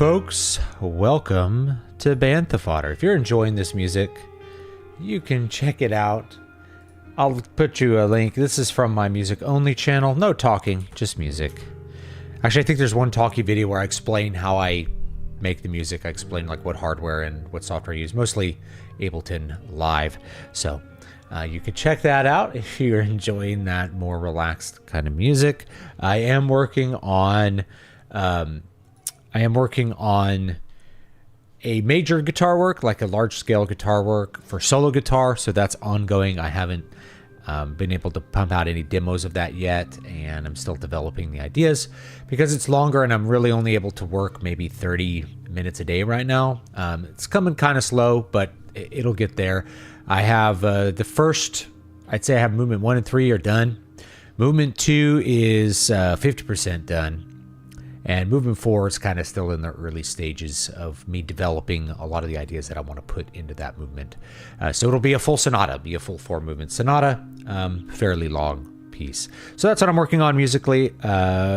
folks, welcome to Bantha Fodder. If you're enjoying this music, you can check it out. I'll put you a link. This is from my music only channel. No talking, just music. Actually, I think there's one talkie video where I explain how I make the music. I explain like what hardware and what software I use, mostly Ableton Live. So you can check that out if you're enjoying that more relaxed kind of music. I am working on a major guitar work, like a large scale guitar work for solo guitar. So that's ongoing. I haven't been able to pump out any demos of that yet, and I'm still developing the ideas because it's longer and I'm really only able to work maybe 30 minutes a day right now. It's coming kind of slow, but it'll get there. I have the first, I'd say I have movement 1 and 3 are done. Movement 2 is 50% done. And movement 4 is kind of still in the early stages of me developing a lot of the ideas that I want to put into that movement. So it'll be a full sonata, be a full 4 movement sonata, fairly long piece. So that's what I'm working on musically.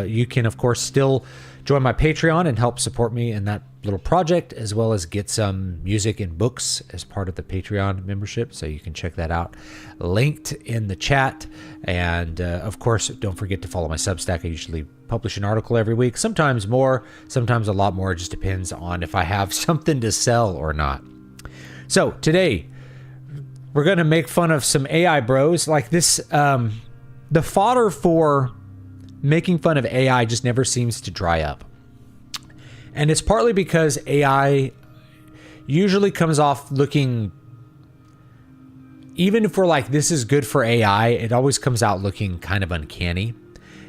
You can, of course, still join my Patreon and help support me in that little project, as well as get some music and books as part of the Patreon membership. So you can check that out, linked in the chat. And of course, don't forget to follow my Substack. I usually publish an article every week, sometimes more, sometimes a lot more. It just depends on if I have something to sell or not. So today we're going to make fun of some AI bros like this. The fodder for making fun of AI just never seems to dry up. And it's partly because AI usually comes off looking, even if we're like, this is good for AI, it always comes out looking kind of uncanny.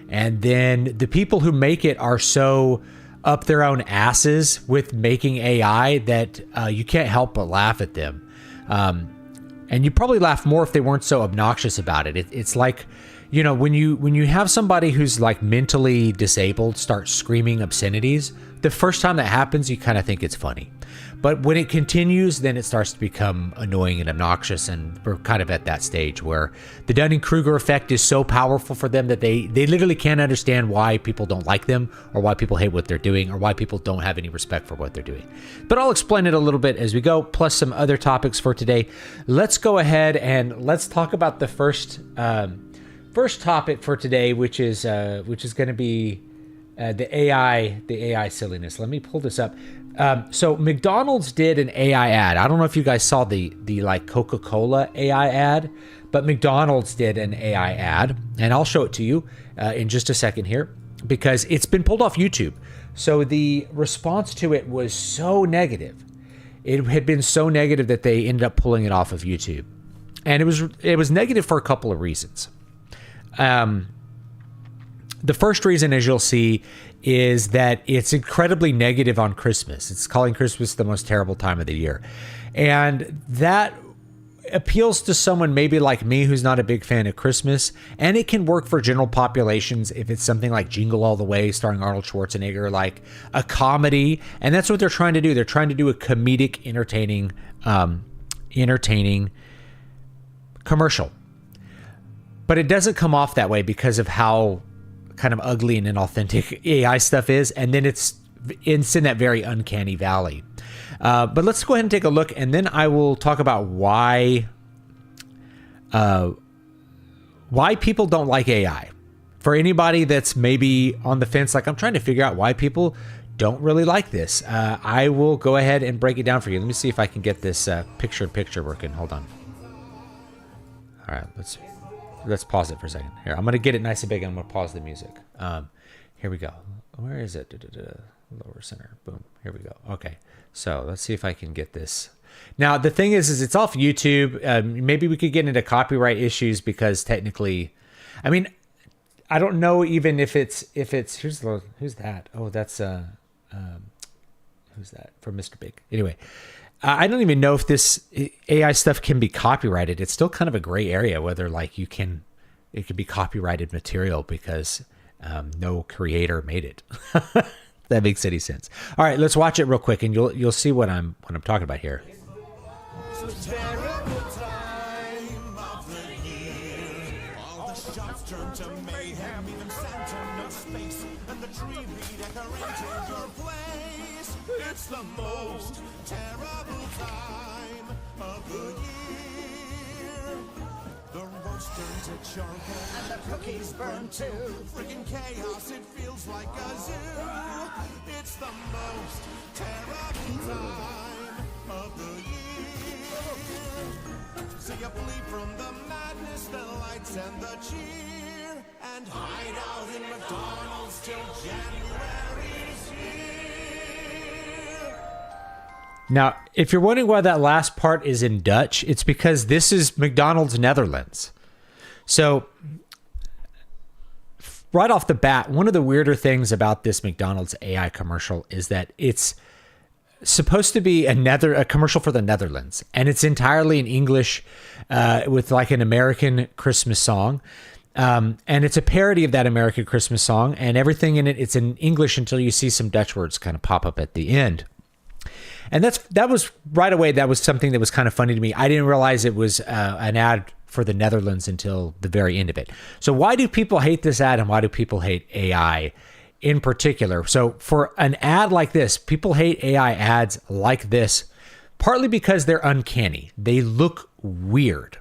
And then the people who make it are so up their own asses with making AI that you can't help but laugh at them. And you probably laugh more if they weren't so obnoxious about it. It's like, you know, when you have somebody who's like mentally disabled start screaming obscenities, the first time that happens, you kind of think it's funny. But when it continues, then it starts to become annoying and obnoxious, and we're kind of at that stage where the Dunning-Kruger effect is so powerful for them that they literally can't understand why people don't like them, or why people hate what they're doing, or why people don't have any respect for what they're doing. But I'll explain it a little bit as we go, plus some other topics for today. Let's go ahead and let's talk about the first topic for today, which is going to be the AI silliness. Let me pull this up. So McDonald's did an AI ad. I don't know if you guys saw the like Coca-Cola AI ad, but McDonald's did an AI ad, and I'll show it to you in just a second here because it's been pulled off YouTube. So the response to it was so negative. It had been so negative that they ended up pulling it off of YouTube, and it was negative for a couple of reasons. The first reason, as you'll see, is that it's incredibly negative on Christmas. It's calling Christmas the most terrible time of the year. And that appeals to someone maybe like me who's not a big fan of Christmas. And it can work for general populations if it's something like Jingle All the Way starring Arnold Schwarzenegger, like a comedy. And that's what they're trying to do. They're trying to do a comedic, entertaining commercial. But it doesn't come off that way because of how kind of ugly and inauthentic AI stuff is. And then it's in that very uncanny valley. But let's go ahead and take a look, and then I will talk about why people don't like AI. For anybody that's maybe on the fence, like I'm trying to figure out why people don't really like this, I will go ahead and break it down for you. Let me see if I can get this picture-in-picture working. Hold on. All right, let's pause it for a second. Here, I'm going to get it nice and big, and I'm going to pause the music. Here we go. Where is it? Lower center. Boom. Here we go. Okay. So let's see if I can get this. Now, the thing is it's off YouTube. Maybe we could get into copyright issues because technically, I mean, I don't know even if it's, who's that? Oh, that's, who's that? From Mr. Big. Anyway, I don't even know if this AI stuff can be copyrighted. It's still kind of a gray area whether like it could be copyrighted material because no creator made it. That makes any sense. All right, let's watch it real quick, and you'll see what I'm talking about here. It's the most terrible time of the year. The roast turned to charcoal and the cookies burned too. Freaking chaos, it feels like a zoo. It's the most terrible time of the year. So you flee from the madness, the lights and the cheer, and hide out in McDonald's till January's here. Now, if you're wondering why that last part is in Dutch, it's because this is McDonald's Netherlands. So, right off the bat, one of the weirder things about this McDonald's AI commercial is that it's supposed to be a commercial for the Netherlands, and it's entirely in English with like an American Christmas song. And it's a parody of that American Christmas song, and everything in it's in English until you see some Dutch words kind of pop up at the end. And that was right away. That was something that was kind of funny to me. I didn't realize it was an ad for the Netherlands until the very end of it. So why do people hate this ad, and why do people hate AI in particular? So for an ad like this, people hate AI ads like this, partly because they're uncanny. They look weird.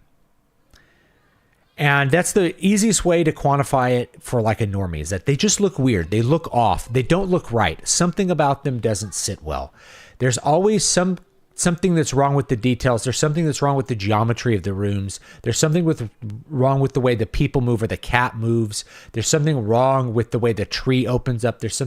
And that's the easiest way to quantify it for like a normie, is that they just look weird. They look off. They don't look right. Something about them doesn't sit well. There's always something that's wrong with the details. There's something that's wrong with the geometry of the rooms. There's something wrong with the way the people move or the cat moves. There's something wrong with the way the tree opens up. There's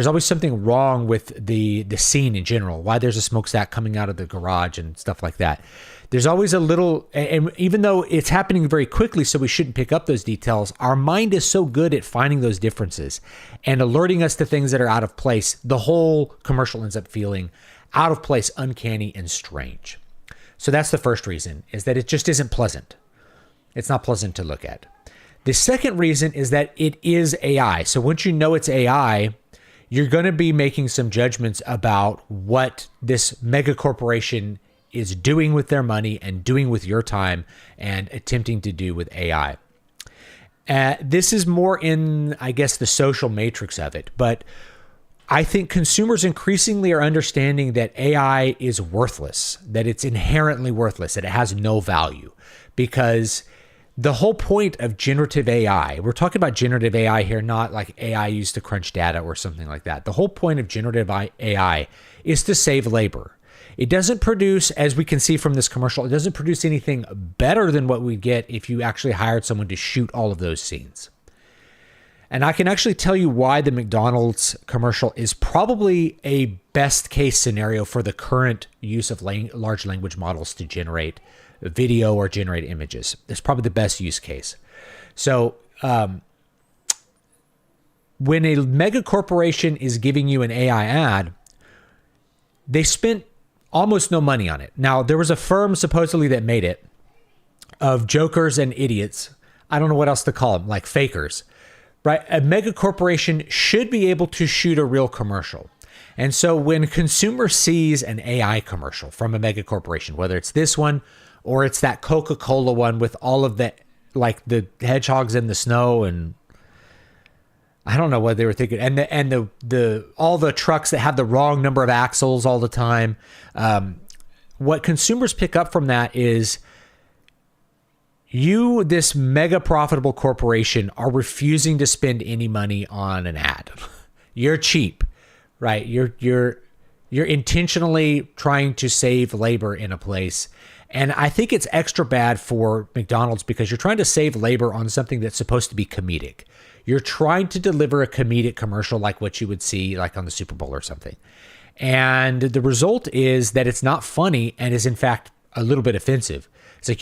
always something wrong with the scene in general. Why there's a smokestack coming out of the garage and stuff like that. There's always a little, and even though it's happening very quickly, so we shouldn't pick up those details, our mind is so good at finding those differences and alerting us to things that are out of place. The whole commercial ends up feeling out of place, uncanny, and strange. So that's the first reason, is that it just isn't pleasant. It's not pleasant to look at. The second reason is that it is AI. So once you know it's AI, you're going to be making some judgments about what this mega corporation is doing with their money and doing with your time and attempting to do with AI. This is more in, I guess, the social matrix of it, but I think consumers increasingly are understanding that AI is worthless, that it's inherently worthless, that it has no value, because the whole point of generative AI, we're talking about generative AI here, not like AI used to crunch data or something like that. The whole point of generative AI is to save labor. It doesn't produce, as we can see from this commercial, it doesn't produce anything better than what we'd get if you actually hired someone to shoot all of those scenes. And I can actually tell you why the McDonald's commercial is probably a best case scenario for the current use of large language models to generate video or generate images. It's probably the best use case. So when a mega corporation is giving you an AI ad, they spent almost no money on it. Now, there was a firm supposedly that made it of jokers and idiots. I don't know what else to call them, like fakers, right? A mega corporation should be able to shoot a real commercial. And so when a consumer sees an AI commercial from a mega corporation, whether it's this one or it's that Coca-Cola one with all of the, like the hedgehogs in the snow, and I don't know what they were thinking, and the all the trucks that have the wrong number of axles all the time. What consumers pick up from that is you, this mega profitable corporation, are refusing to spend any money on an ad. You're cheap, right? You're intentionally trying to save labor in a place. And I think it's extra bad for McDonald's because you're trying to save labor on something that's supposed to be comedic. You're trying to deliver a comedic commercial like what you would see like on the Super Bowl or something. And the result is that it's not funny and is in fact a little bit offensive. It's like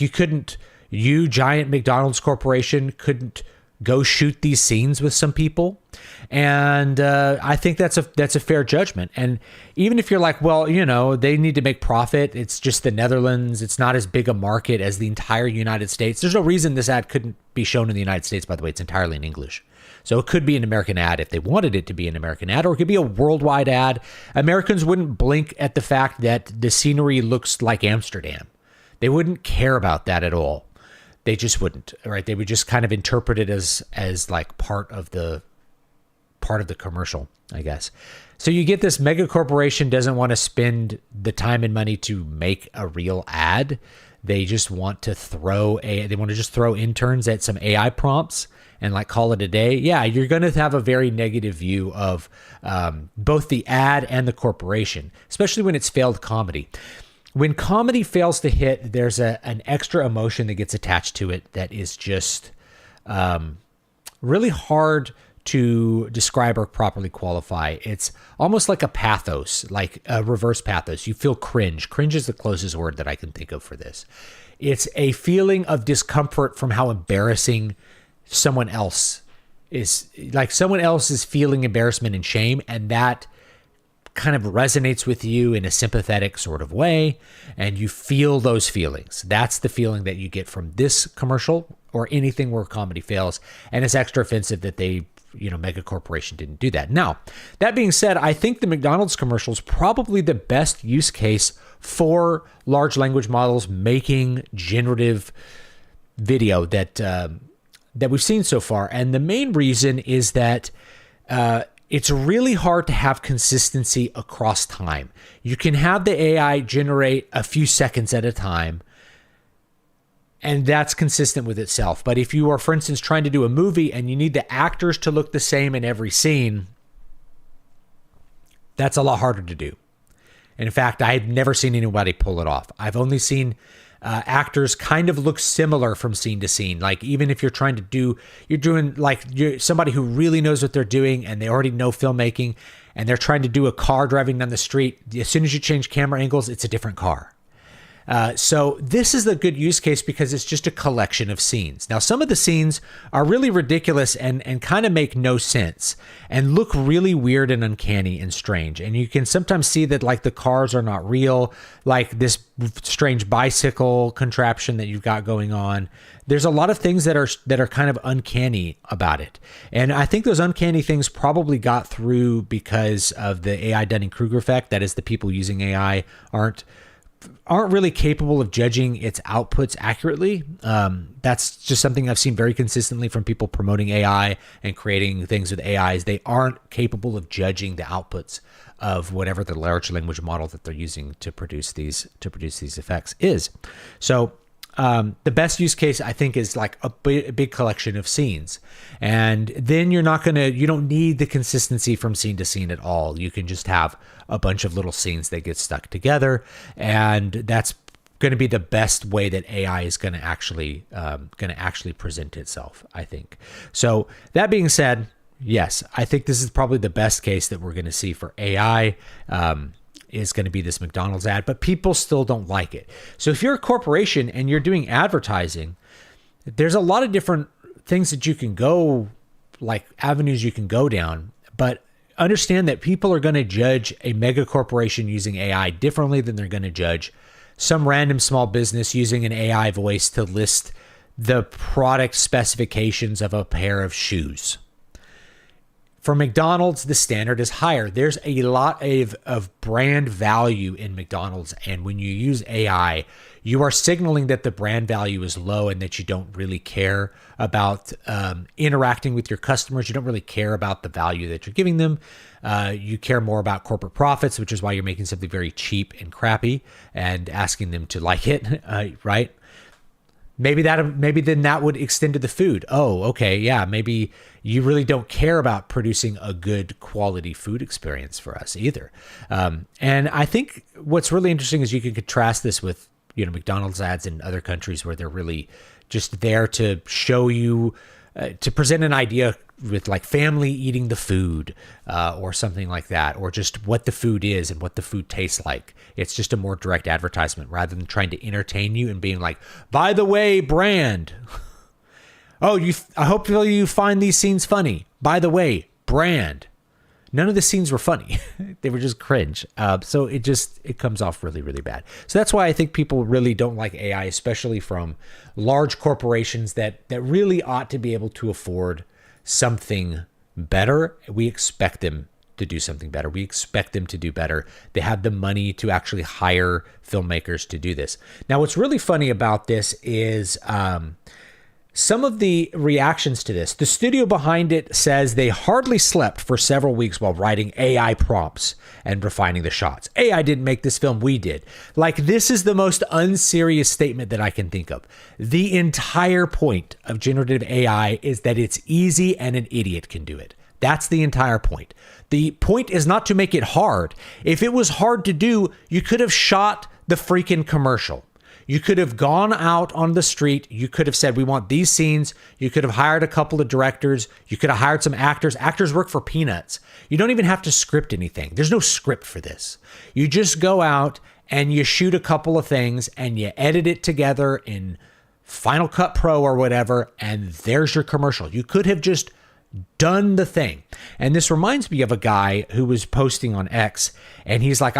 you giant McDonald's corporation couldn't go shoot these scenes with some people. And I think that's a fair judgment. And even if you're like, well, you know, they need to make profit. It's just the Netherlands. It's not as big a market as the entire United States. There's no reason this ad couldn't be shown in the United States, by the way. It's entirely in English. So it could be an American ad if they wanted it to be an American ad, or it could be a worldwide ad. Americans wouldn't blink at the fact that the scenery looks like Amsterdam. They wouldn't care about that at all. They just wouldn't, right? They would just kind of interpret it as like part of the part of the commercial, I guess. So you get this mega corporation doesn't want to spend the time and money to make a real ad. They just want to just throw interns at some AI prompts and like call it a day. Yeah, you're going to have a very negative view of both the ad and the corporation, especially when it's failed comedy. When comedy fails to hit, there's an extra emotion that gets attached to it that is just really hard to describe or properly qualify. It's almost like a pathos, like a reverse pathos. You feel cringe. Cringe is the closest word that I can think of for this. It's a feeling of discomfort from how embarrassing someone else is. Like someone else is feeling embarrassment and shame, and that kind of resonates with you in a sympathetic sort of way, and you feel those feelings. That's the feeling that you get from this commercial or anything where comedy fails, and it's extra offensive that they, mega corporation didn't do that. Now, that being said, I think the McDonald's commercial is probably the best use case for large language models making generative video that we've seen so far, and the main reason is that it's really hard to have consistency across time. You can have the AI generate a few seconds at a time, and that's consistent with itself. But if you are, for instance, trying to do a movie and you need the actors to look the same in every scene, that's a lot harder to do. And in fact, I've never seen anybody pull it off. I've only seen actors kind of look similar from scene to scene. Like even if you're doing somebody who really knows what they're doing and they already know filmmaking and they're trying to do a car driving down the street, as soon as you change camera angles, it's a different car. So this is a good use case because it's just a collection of scenes. Now, some of the scenes are really ridiculous and kind of make no sense and look really weird and uncanny and strange. And you can sometimes see that like the cars are not real, like this strange bicycle contraption that you've got going on. There's a lot of things that are kind of uncanny about it. And I think those uncanny things probably got through because of the AI Dunning-Kruger effect. That is, the people using AI aren't really capable of judging its outputs accurately. That's just something I've seen very consistently from people promoting AI and creating things with AIs. They aren't capable of judging the outputs of whatever the large language model that they're using to produce these effects is. So the best use case, I think, is like a big collection of scenes. And then you don't need the consistency from scene to scene at all. You can just have a bunch of little scenes that get stuck together. And that's going to be the best way that AI is going to actually present itself, I think. So that being said, yes, I think this is probably the best case that we're going to see for AI. Is going to be this McDonald's ad, but people still don't like it. So if you're a corporation and you're doing advertising, there's a lot of different things that you can go, like avenues you can go down, but understand that people are going to judge a mega corporation using AI differently than they're going to judge some random small business using an AI voice to list the product specifications of a pair of shoes. For McDonald's, the standard is higher. There's a lot of brand value in McDonald's. And when you use AI, you are signaling that the brand value is low and that you don't really care about interacting with your customers. You don't really care about the value that you're giving them. You care more about corporate profits, which is why you're making something very cheap and crappy and asking them to like it, right? Maybe then that would extend to the food. Oh, okay, yeah, maybe you really don't care about producing a good quality food experience for us either. And I think what's really interesting is you can contrast this with, McDonald's ads in other countries where they're really just there to show you, to present an idea with like family eating the food or something like that, or just what the food is and what the food tastes like. It's just a more direct advertisement rather than trying to entertain you and being like, by the way, brand. I hope you find these scenes funny. By the way, brand. None of the scenes were funny. They were just cringe. So it comes off really, really bad. So that's why I think people really don't like AI, especially from large corporations that really ought to be able to afford something better. We expect them to do something better. We expect them to do better. They have the money to actually hire filmmakers to do this. Now, what's really funny about this is Some of the reactions to this, the studio behind it says they hardly slept for several weeks while writing AI prompts and refining the shots. AI didn't make this film, we did. Like, this is the most unserious statement that I can think of. The entire point of generative AI is that it's easy and an idiot can do it. That's the entire point. The point is not to make it hard. If it was hard to do, you could have shot the freaking commercial. You could have gone out on the street. You could have said, we want these scenes. You could have hired a couple of directors. You could have hired some actors. Actors work for peanuts. You don't even have to script anything. There's no script for this. You just go out and you shoot a couple of things and you edit it together in Final Cut Pro or whatever, and there's your commercial. You could have just done the thing. And this reminds me of a guy who was posting on X, and he's like,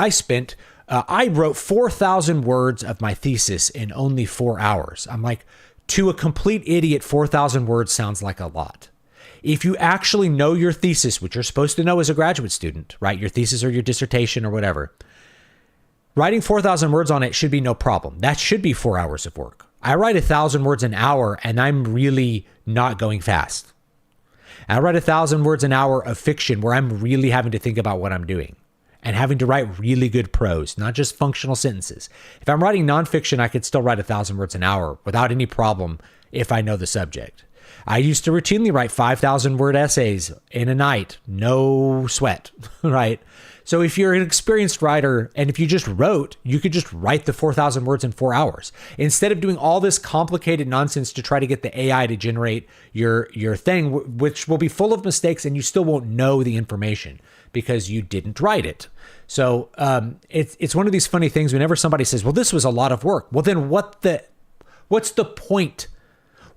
I wrote 4,000 words of my thesis in only 4 hours. I'm like, to a complete idiot, 4,000 words sounds like a lot. If you actually know your thesis, which you're supposed to know as a graduate student, right? Your thesis or your dissertation or whatever, writing 4,000 words on it should be no problem. That should be 4 hours of work. I write 1,000 words an hour, and I'm really not going fast. I write 1,000 words an hour of fiction where I'm really having to think about what I'm doing and having to write really good prose, not just functional sentences. If I'm writing nonfiction, I could still write 1,000 words an hour without any problem if I know the subject. I used to routinely write 5,000 word essays in a night, no sweat, right? So if you're an experienced writer and if you just wrote, you could just write the 4,000 words in 4 hours. Instead of doing all this complicated nonsense to try to get the AI to generate your thing, which will be full of mistakes and you still won't know the information because you didn't write it. So it's one of these funny things whenever somebody says, well, this was a lot of work. Well, then what's the point?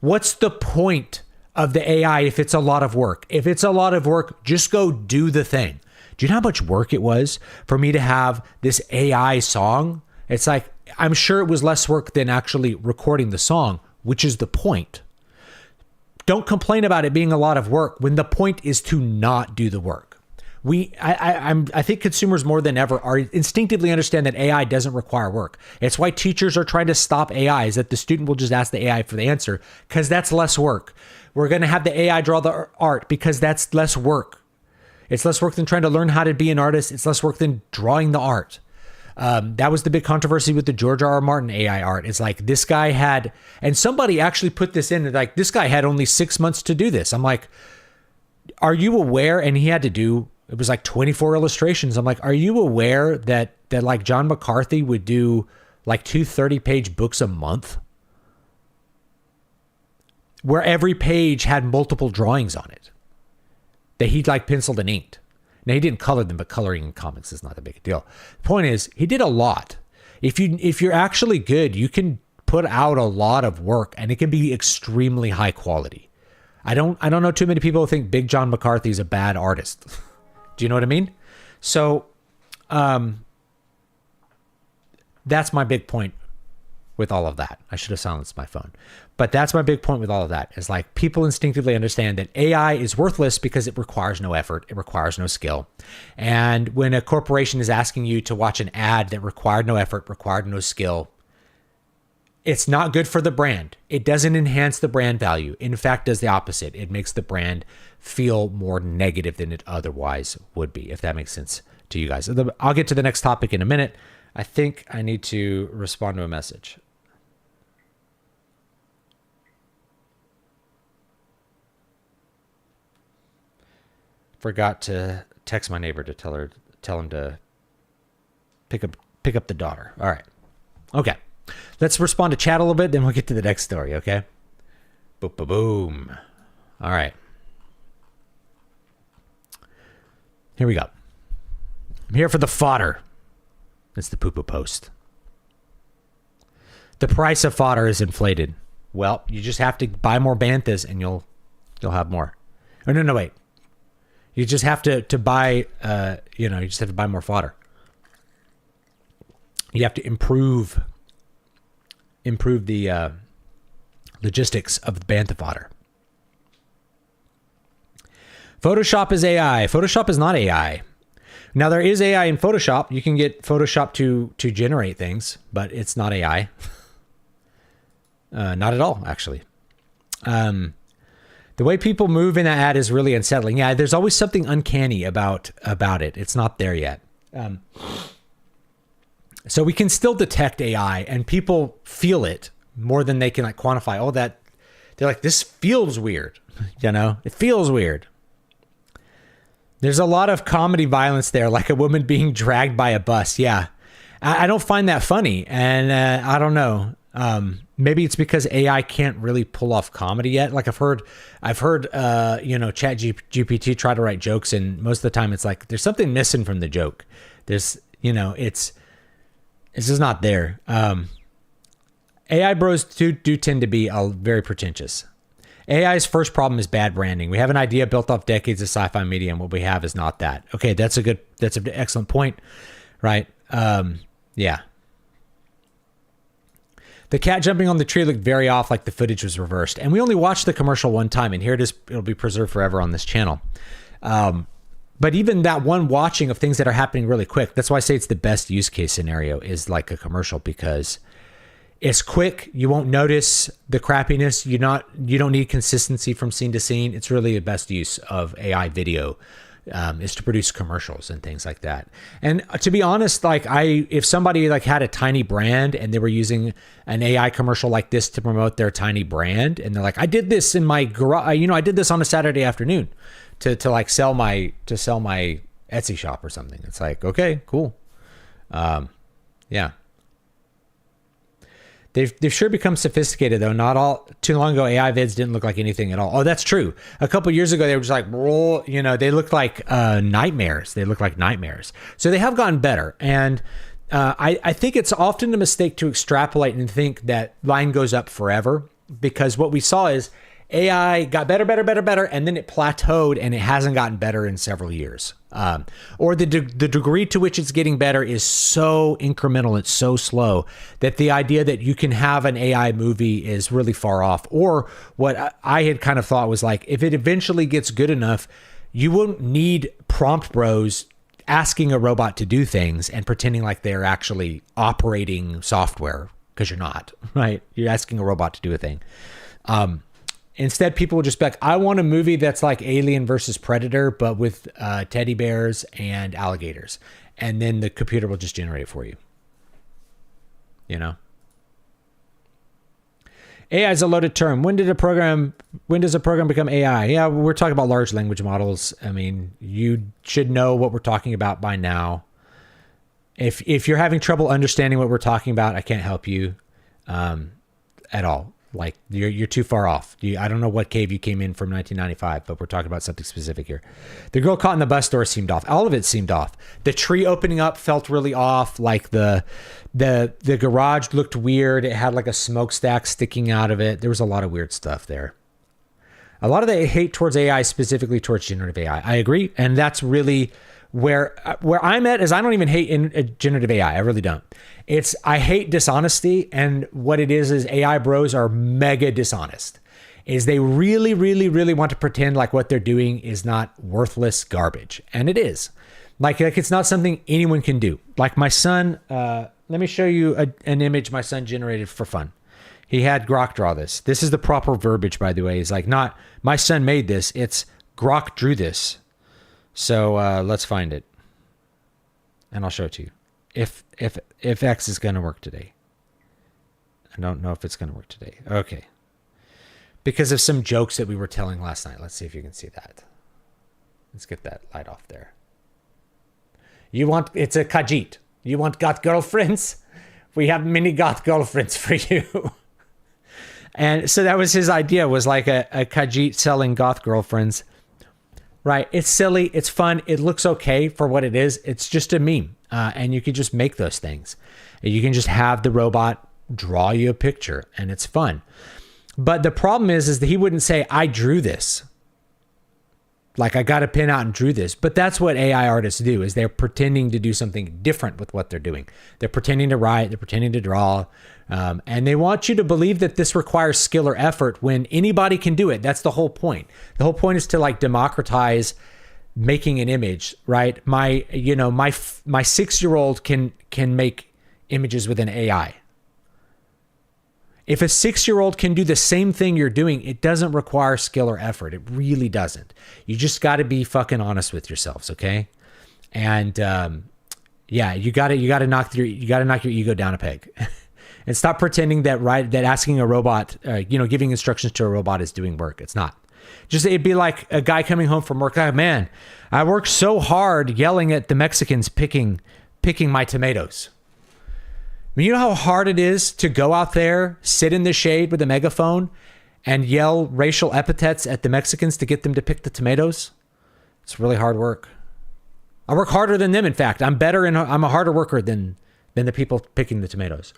What's the point of the AI if it's a lot of work? If it's a lot of work, just go do the thing. Do you know how much work it was for me to have this AI song? It's like, I'm sure it was less work than actually recording the song, which is the point. Don't complain about it being a lot of work when the point is to not do the work. I think consumers more than ever are instinctively understand that AI doesn't require work. It's why teachers are trying to stop AI, is that the student will just ask the AI for the answer because that's less work. We're going to have the AI draw the art because that's less work. It's less work than trying to learn how to be an artist. It's less work than drawing the art. That was the big controversy with the George R.R. Martin AI art. It's like this guy had, and somebody actually put this in, like this guy had only 6 months to do this. I'm like, are you aware? And he had to do, it was like 24 illustrations. I'm like, are you aware that like John McCarthy would do like 2 30-page books a month? Where every page had multiple drawings on it that he'd like penciled and inked. Now, he didn't color them, but coloring in comics is not a big deal. The point is, he did a lot. If you're actually good, you can put out a lot of work and it can be extremely high quality. I don't know too many people who think Big John McCarthy is a bad artist. Do you know what I mean? So, that's my big point with all of that. I should have silenced my phone. But that's my big point with all of that, is like people instinctively understand that AI is worthless because it requires no effort. It requires no skill. And when a corporation is asking you to watch an ad that required no effort, required no skill, it's not good for the brand. It doesn't enhance the brand value. In fact, does the opposite. It makes the brand feel more negative than it otherwise would be, if that makes sense to you guys. I'll get to the next topic in a minute. I think I need to respond to a message. Forgot to text my neighbor to tell him to pick up the daughter. All right. Okay. Let's respond to chat a little bit, then we'll get to the next story, okay? Boom, boom, boom. All right. Here we go. I'm here for the fodder. It's the poo-poo post. The price of fodder is inflated. Well, you just have to buy more banthas and you'll have more. Oh, no, wait. You just have to buy, you just have to buy more fodder. You have to improve the logistics of the Bantha Fodder. Photoshop is AI. Photoshop is not AI. Now, there is AI in Photoshop. You can get Photoshop to generate things, but it's not AI. Not at all, actually. The way people move in that ad is really unsettling. Yeah, there's always something uncanny about it. It's not there yet. So we can still detect AI, and people feel it more than they can like quantify. Oh, that they're like, this feels weird. It feels weird. There's a lot of comedy violence there, like a woman being dragged by a bus. Yeah, I don't find that funny, and I don't know. Maybe it's because AI can't really pull off comedy yet. Like I've heard, Chat GPT try to write jokes, and most of the time it's like there's something missing from the joke. There's, it's just not there. AI bros do tend to be very pretentious. AI's first problem is bad branding. We have an idea built off decades of sci-fi media, and what we have is not that. Okay, that's an excellent point, right? Yeah. The cat jumping on the tree looked very off, like the footage was reversed. And we only watched the commercial one time, and here it is. It'll be preserved forever on this channel. But even that one watching of things that are happening really quick, that's why I say it's the best use case scenario is like a commercial, because it's quick. You won't notice the crappiness. You don't need consistency from scene to scene. It's really the best use of AI video. Is to produce commercials and things like that. And to be honest, like if somebody like had a tiny brand and they were using an AI commercial like this to promote their tiny brand, and they're like, I did this in my garage, I did this on a Saturday afternoon to sell my Etsy shop or something. It's like, okay, cool. Yeah. They've sure become sophisticated, though. Not all too long ago, AI vids didn't look like anything at all. Oh, that's true. A couple years ago, they were just like, they looked like nightmares. They looked like nightmares. So they have gotten better. And I think it's often a mistake to extrapolate and think that line goes up forever, because what we saw is AI got better, and then it plateaued, and it hasn't gotten better in several years. Or the degree to which it's getting better is so incremental, it's so slow, that the idea that you can have an AI movie is really far off. Or what I had kind of thought was like, if it eventually gets good enough, you won't need prompt bros asking a robot to do things and pretending like they're actually operating software, because you're not, right? You're asking a robot to do a thing. Instead, people will just be like, I want a movie that's like Alien versus Predator, but with teddy bears and alligators. And then the computer will just generate it for you. AI is a loaded term. When does a program become AI? Yeah, we're talking about large language models. I mean, you should know what we're talking about by now. If you're having trouble understanding what we're talking about, I can't help you at all. Like you're too far off. I don't know what cave you came in from 1995, but we're talking about something specific here. The girl caught in the bus door seemed off. All of it seemed off. The tree opening up felt really off. Like the garage looked weird. It had like a smokestack sticking out of it. There was a lot of weird stuff there. A lot of the hate towards AI, specifically towards generative AI. I agree, and that's really where I'm at. Is I don't even hate generative AI. I really don't. I hate dishonesty, and what it is AI bros are mega dishonest. Is they really, really, really want to pretend like what they're doing is not worthless garbage, and it is. Like it's not something anyone can do. Like my son, let me show you an image my son generated for fun. He had Grok draw this. This is the proper verbiage, by the way. It's like not my son made this. It's Grok drew this. So let's find it, and I'll show it to you. If X is going to work today. I don't know if it's going to work today. Okay. Because of some jokes that we were telling last night. Let's see if you can see that. Let's get that light off there. It's a Khajiit. You want goth girlfriends? We have many goth girlfriends for you. And so that was his idea, was like a Khajiit selling goth girlfriends. Right. It's silly. It's fun. It looks okay for what it is. It's just a meme. And you can just make those things. You can just have the robot draw you a picture, and it's fun. But the problem is that he wouldn't say, I drew this. Like I got a pen out and drew this. But that's what AI artists do, is they're pretending to do something different with what they're doing. They're pretending to write. They're pretending to draw. And they want you to believe that this requires skill or effort when anybody can do it. That's the whole point. The whole point is to like democratize making an image, right? My 6-year-old can make images with an AI. If a 6-year-old can do the same thing you're doing, it doesn't require skill or effort. It really doesn't. You just got to be fucking honest with yourselves, okay? And yeah, you got to knock your ego down a peg, and stop pretending that asking a robot, giving instructions to a robot is doing work. It's not. Just it'd be like a guy coming home from work. Oh, man, I worked so hard yelling at the Mexicans picking my tomatoes. I mean, you know how hard it is to go out there, sit in the shade with a megaphone, and yell racial epithets at the Mexicans to get them to pick the tomatoes? It's really hard work. I work harder than them, in fact. I'm a harder worker than the people picking the tomatoes.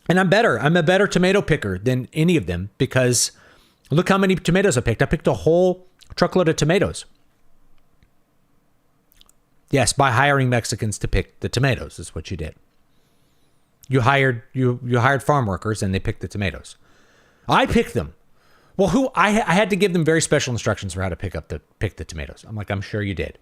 And I'm a better tomato picker than any of them, because look how many tomatoes I picked. I picked a whole truckload of tomatoes. Yes, by hiring Mexicans to pick the tomatoes is what you did. You hired farm workers and they picked the tomatoes. I picked them. Well, I had to give them very special instructions for how to pick the tomatoes. I'm like, I'm sure you did.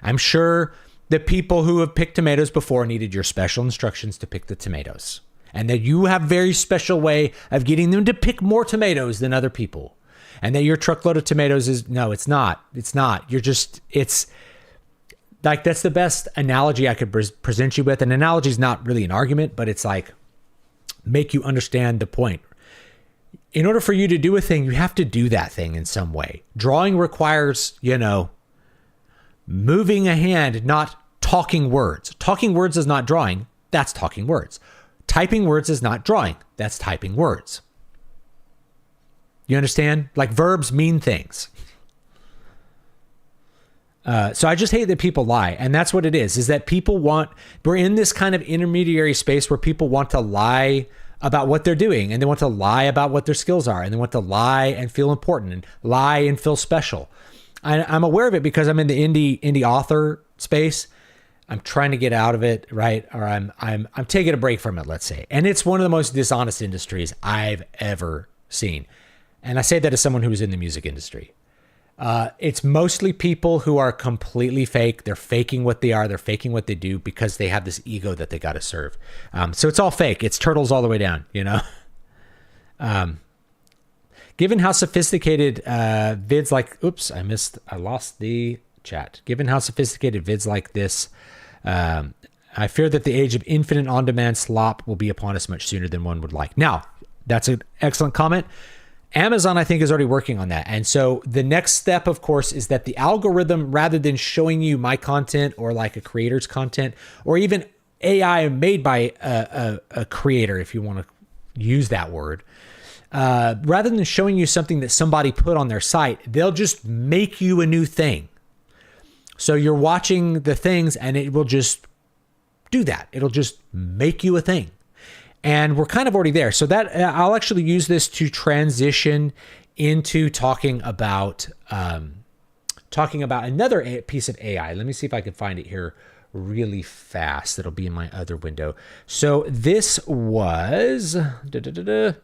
I'm sure the people who have picked tomatoes before needed your special instructions to pick the tomatoes. And that you have very special way of getting them to pick more tomatoes than other people. And that your truckload of tomatoes it's not. It's not. It's like, that's the best analogy I could present you with. An analogy is not really an argument, but it's like, make you understand the point. In order for you to do a thing, you have to do that thing in some way. Drawing requires, moving a hand, not talking words. Talking words is not drawing. That's talking words. Typing words is not drawing. That's typing words. You understand? Like, verbs mean things. So I just hate that people lie. And that's what it is that we're in this kind of intermediary space where people want to lie about what they're doing, and they want to lie about what their skills are, and they want to lie and feel important, and lie and feel special. I'm aware of it because I'm in the indie author space. I'm trying to get out of it, right? Or I'm taking a break from it, let's say. And it's one of the most dishonest industries I've ever seen. And I say that as someone who was in the music industry. It's mostly people who are completely fake. They're faking what they are. They're faking what they do because they have this ego that they got to serve. So it's all fake. It's turtles all the way down, Given how sophisticated vids like, I lost the chat. Given how sophisticated vids like this, I fear that the age of infinite on-demand slop will be upon us much sooner than one would like. Now, that's an excellent comment. Amazon, I think, is already working on that. And so the next step, of course, is that the algorithm, rather than showing you my content or like a creator's content, or even AI made by a creator, if you want to use that word, rather than showing you something that somebody put on their site, they'll just make you a new thing. So you're watching the things and it will just do that. It'll just make you a thing. And we're kind of already there. So that I'll actually use this to transition into talking about another piece of AI. Let me see if I can find it here really fast. It'll be in my other window. So this was an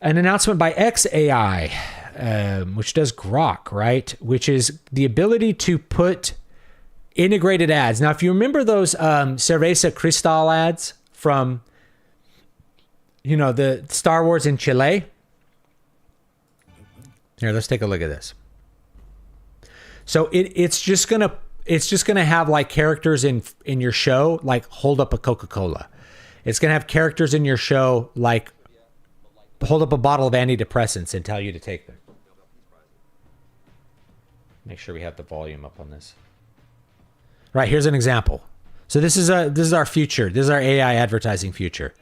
announcement by XAI, which does Grok, right? Which is the ability to put integrated ads. Now, if you remember those Cerveza Cristal ads from, the Star Wars in Chile. Here, let's take a look at this. So it's just gonna have like characters in your show, like hold up a Coca-Cola. It's gonna have characters in your show like hold up a bottle of antidepressants and tell you to take them. Make sure we have the volume up on this. Right, here's an example. So this is our future. This is our AI advertising future.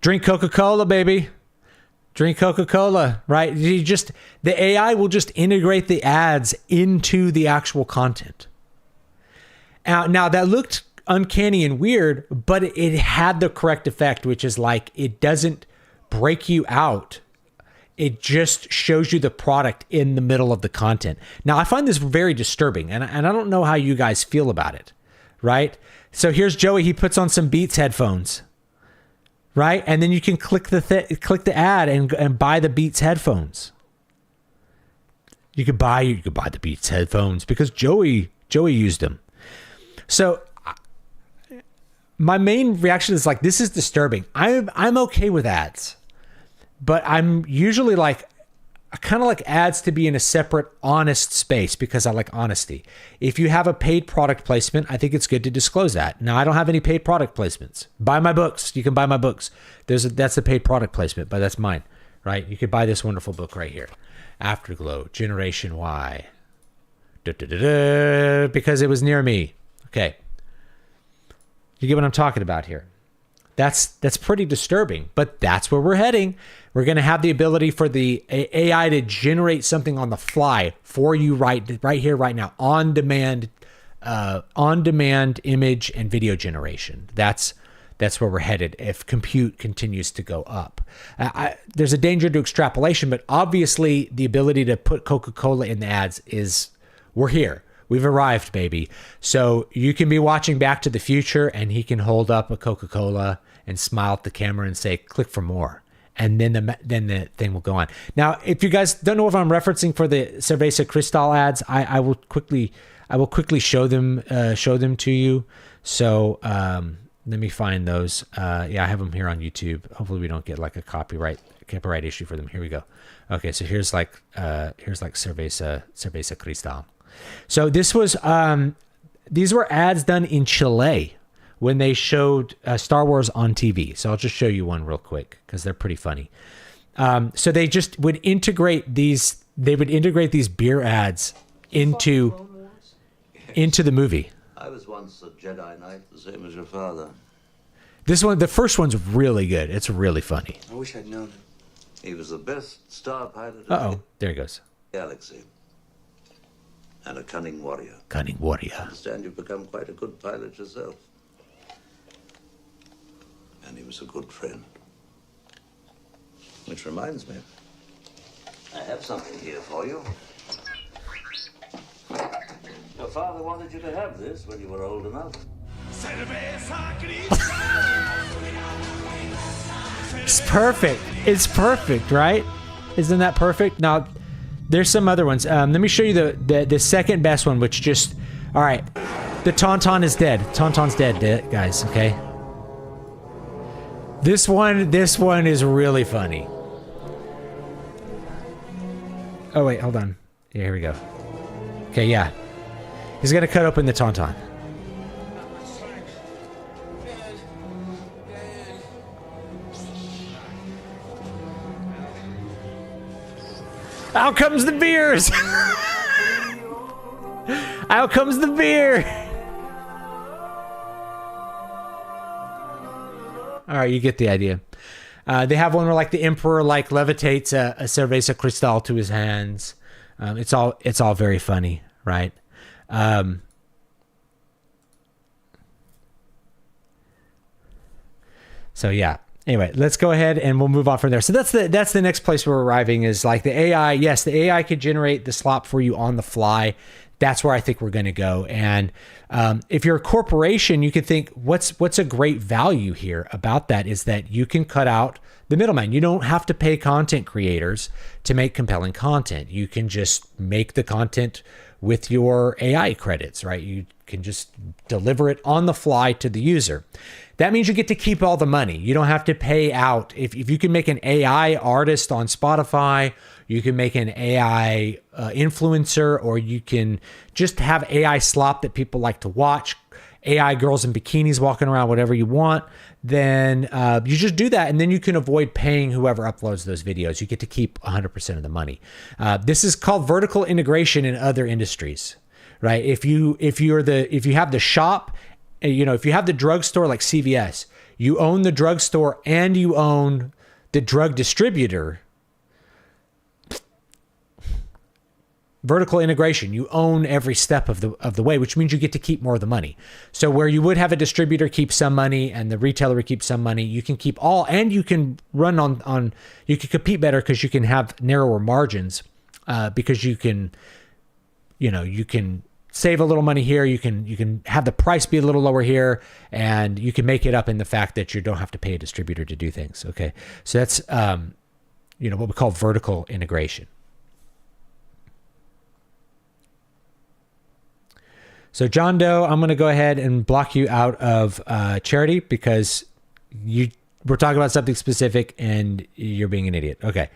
Drink Coca-Cola, baby. Drink Coca-Cola, right? The AI will just integrate the ads into the actual content. Now that looked uncanny and weird, but it had the correct effect, which is like it doesn't break you out. It just shows you the product in the middle of the content. Now, I find this very disturbing, and I don't know how you guys feel about it, right? So here's Joey. He puts on some Beats headphones, right? And then you can click the ad and buy the Beats headphones. You could buy the Beats headphones because Joey used them. So my main reaction is like, this is disturbing. I'm okay with ads, but I'm usually like, I kind of like ads to be in a separate, honest space because I like honesty. If you have a paid product placement, I think it's good to disclose that. Now, I don't have any paid product placements. Buy my books. You can buy my books. That's a paid product placement, but that's mine, right? You could buy this wonderful book right here, Afterglow, Generation Y, because it was near me. Okay. You get what I'm talking about here. That's pretty disturbing, but that's where we're heading. We're going to have the ability for the AI to generate something on the fly for you right here, right now, on demand image and video generation. That's where we're headed if compute continues to go up. There's a danger to extrapolation, but obviously the ability to put Coca-Cola in the ads we're here. We've arrived, baby. So you can be watching Back to the Future and he can hold up a Coca-Cola and smile at the camera and say, click for more. And then the thing will go on. Now, if you guys don't know if I'm referencing for the Cerveza Cristal ads, I will quickly show them to you. So let me find those. Yeah, I have them here on YouTube. Hopefully we don't get like a copyright issue for them. Here we go. Okay, so here's like Cerveza Cristal. So this was these were ads done in Chile when they showed Star Wars on TV. So I'll just show you one real quick because they're pretty funny. So they just would integrate these. They would integrate these beer ads into the movie. I was once a Jedi Knight, the same as your father. This one, the first one's really good. It's really funny. I wish I'd known him. He was the best star pilot Uh-oh, there he goes. the galaxy. And a cunning warrior. Cunning warrior. I understand you've become quite a good pilot yourself. And he was a good friend. Which reminds me, I have something here for you. Your father wanted you to have this when you were old enough. It's perfect. It's perfect, right? Isn't that perfect? Now, there's some other ones. Let me show you the second best one, which just... All right. The Tauntaun is dead. Tauntaun's dead, guys, okay? This one is really funny. Oh, wait, hold on. Yeah, here we go. Okay, yeah. He's going to cut open the Tauntaun. Out comes the beers! Out comes the beer! Alright, you get the idea. They have one where like the emperor like levitates a Cerveza Cristal to his hands. It's all very funny, right? So yeah. Anyway, let's go ahead and we'll move on from there. So that's the next place we're arriving is like the AI. Yes, the AI could generate the slop for you on the fly. That's where I think we're going to go. And if you're a corporation, you could think what's a great value here about that is that you can cut out the middleman. You don't have to pay content creators to make compelling content. You can just make the content with your AI credits, right? You can just deliver it on the fly to the user. That means you get to keep all the money. You don't have to pay out. If you can make an AI artist on Spotify, you can make an AI influencer, or you can just have AI slop that people like to watch, AI girls in bikinis walking around, whatever you want, then you just do that. And then you can avoid paying whoever uploads those videos. You get to keep 100% of the money. This is called vertical integration in other industries, right? If you have the shop, if you have the drugstore like CVS, you own the drugstore and you own the drug distributor. Vertical integration, you own every step of the way, which means you get to keep more of the money. So where you would have a distributor keep some money and the retailer would keep some money, you can keep all, and you can run you can compete better because you can have narrower margins because you can save a little money here. You can have the price be a little lower here, and you can make it up in the fact that you don't have to pay a distributor to do things. Okay, so that's what we call vertical integration. So John Doe, I'm going to go ahead and block you out of charity because we're talking about something specific and you're being an idiot. Okay.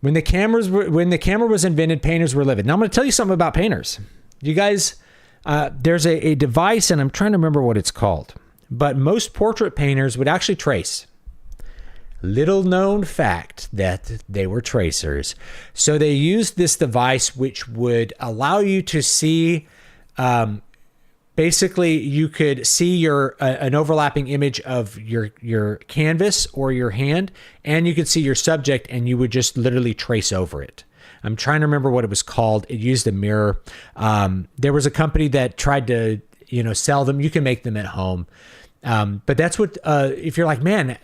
When the camera was invented, painters were livid. Now I'm going to tell you something about painters. You guys, there's a device, and I'm trying to remember what it's called, but most portrait painters would actually trace. Little known fact that they were tracers. So they used this device which would allow you to see, basically you could see an overlapping image of your canvas or your hand, and you could see your subject, and you would just literally trace over it. I'm trying to remember what it was called. It used a mirror. There was a company that tried to, sell them. You can make them at home. But that's what, if you're like, man,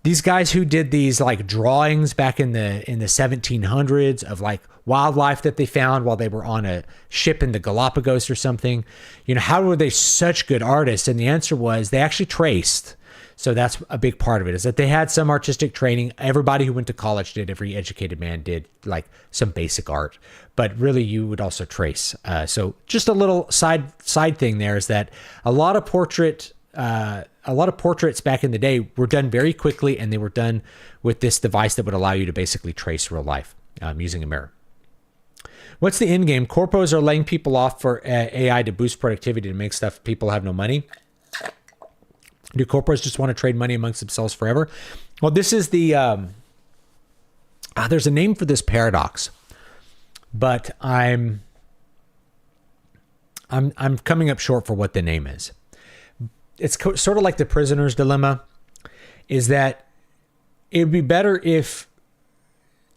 these guys who did these like drawings back in the 1700s of like wildlife that they found while they were on a ship in the Galapagos or something, how were they such good artists? And the answer was they actually traced. So that's a big part of it, is that they had some artistic training. Everybody who went to college did. Every educated man did like some basic art, but really you would also trace. So just a little side thing there is that a lot of portraits back in the day were done very quickly, and they were done with this device that would allow you to basically trace real life using a mirror. What's the end game? Corpos are laying people off for AI to boost productivity to make stuff people have no money. Do corporates just want to trade money amongst themselves forever? Well, this is the there's a name for this paradox, but I'm coming up short for what the name is. It's sort of like the prisoner's dilemma, is that it would be better if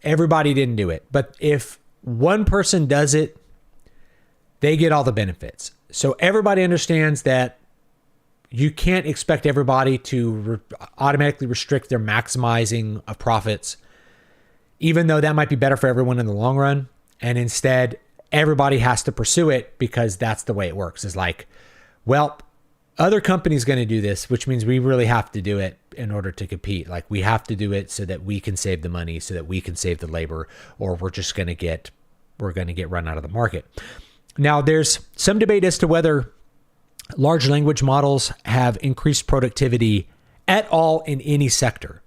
everybody didn't do it. But if one person does it, they get all the benefits. So everybody understands that you can't expect everybody to automatically restrict their maximizing of profits, even though that might be better for everyone in the long run. And instead, everybody has to pursue it because that's the way it works. It's like, well, other companies going to do this, which means we really have to do it in order to compete. Like we have to do it so that we can save the money, so that we can save the labor, or we're going to get run out of the market. Now, there's some debate as to whether large language models have increased productivity at all in any sector.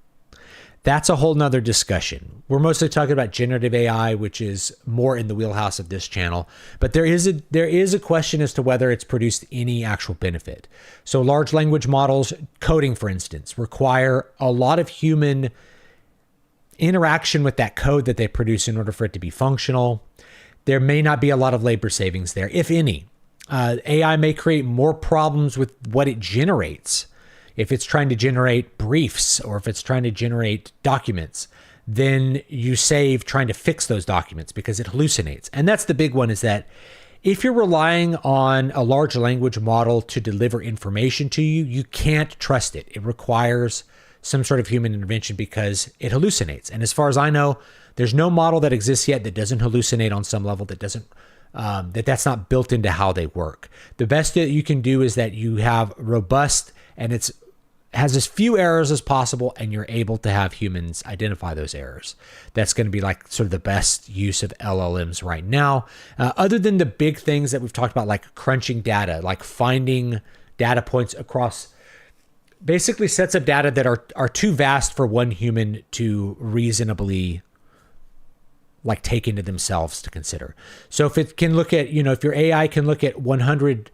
That's a whole nother discussion. We're mostly talking about generative AI, which is more in the wheelhouse of this channel. But there is a question as to whether it's produced any actual benefit. So large language models, coding, for instance, require a lot of human interaction with that code that they produce in order for it to be functional. There may not be a lot of labor savings there, if any. AI may create more problems with what it generates. If it's trying to generate briefs or if it's trying to generate documents, then you save trying to fix those documents because it hallucinates. And that's the big one, is that if you're relying on a large language model to deliver information to you, you can't trust it. It requires some sort of human intervention because it hallucinates. And as far as I know, there's no model that exists yet that doesn't hallucinate on some level, that doesn't that's not built into how they work. The best that you can do is that you have robust, and it has as few errors as possible, and you're able to have humans identify those errors. That's going to be like sort of the best use of LLMs right now. Other than the big things that we've talked about, like crunching data, like finding data points across basically sets of data that are too vast for one human to reasonably like take into themselves to consider. So if it can look at, if your AI can look at 100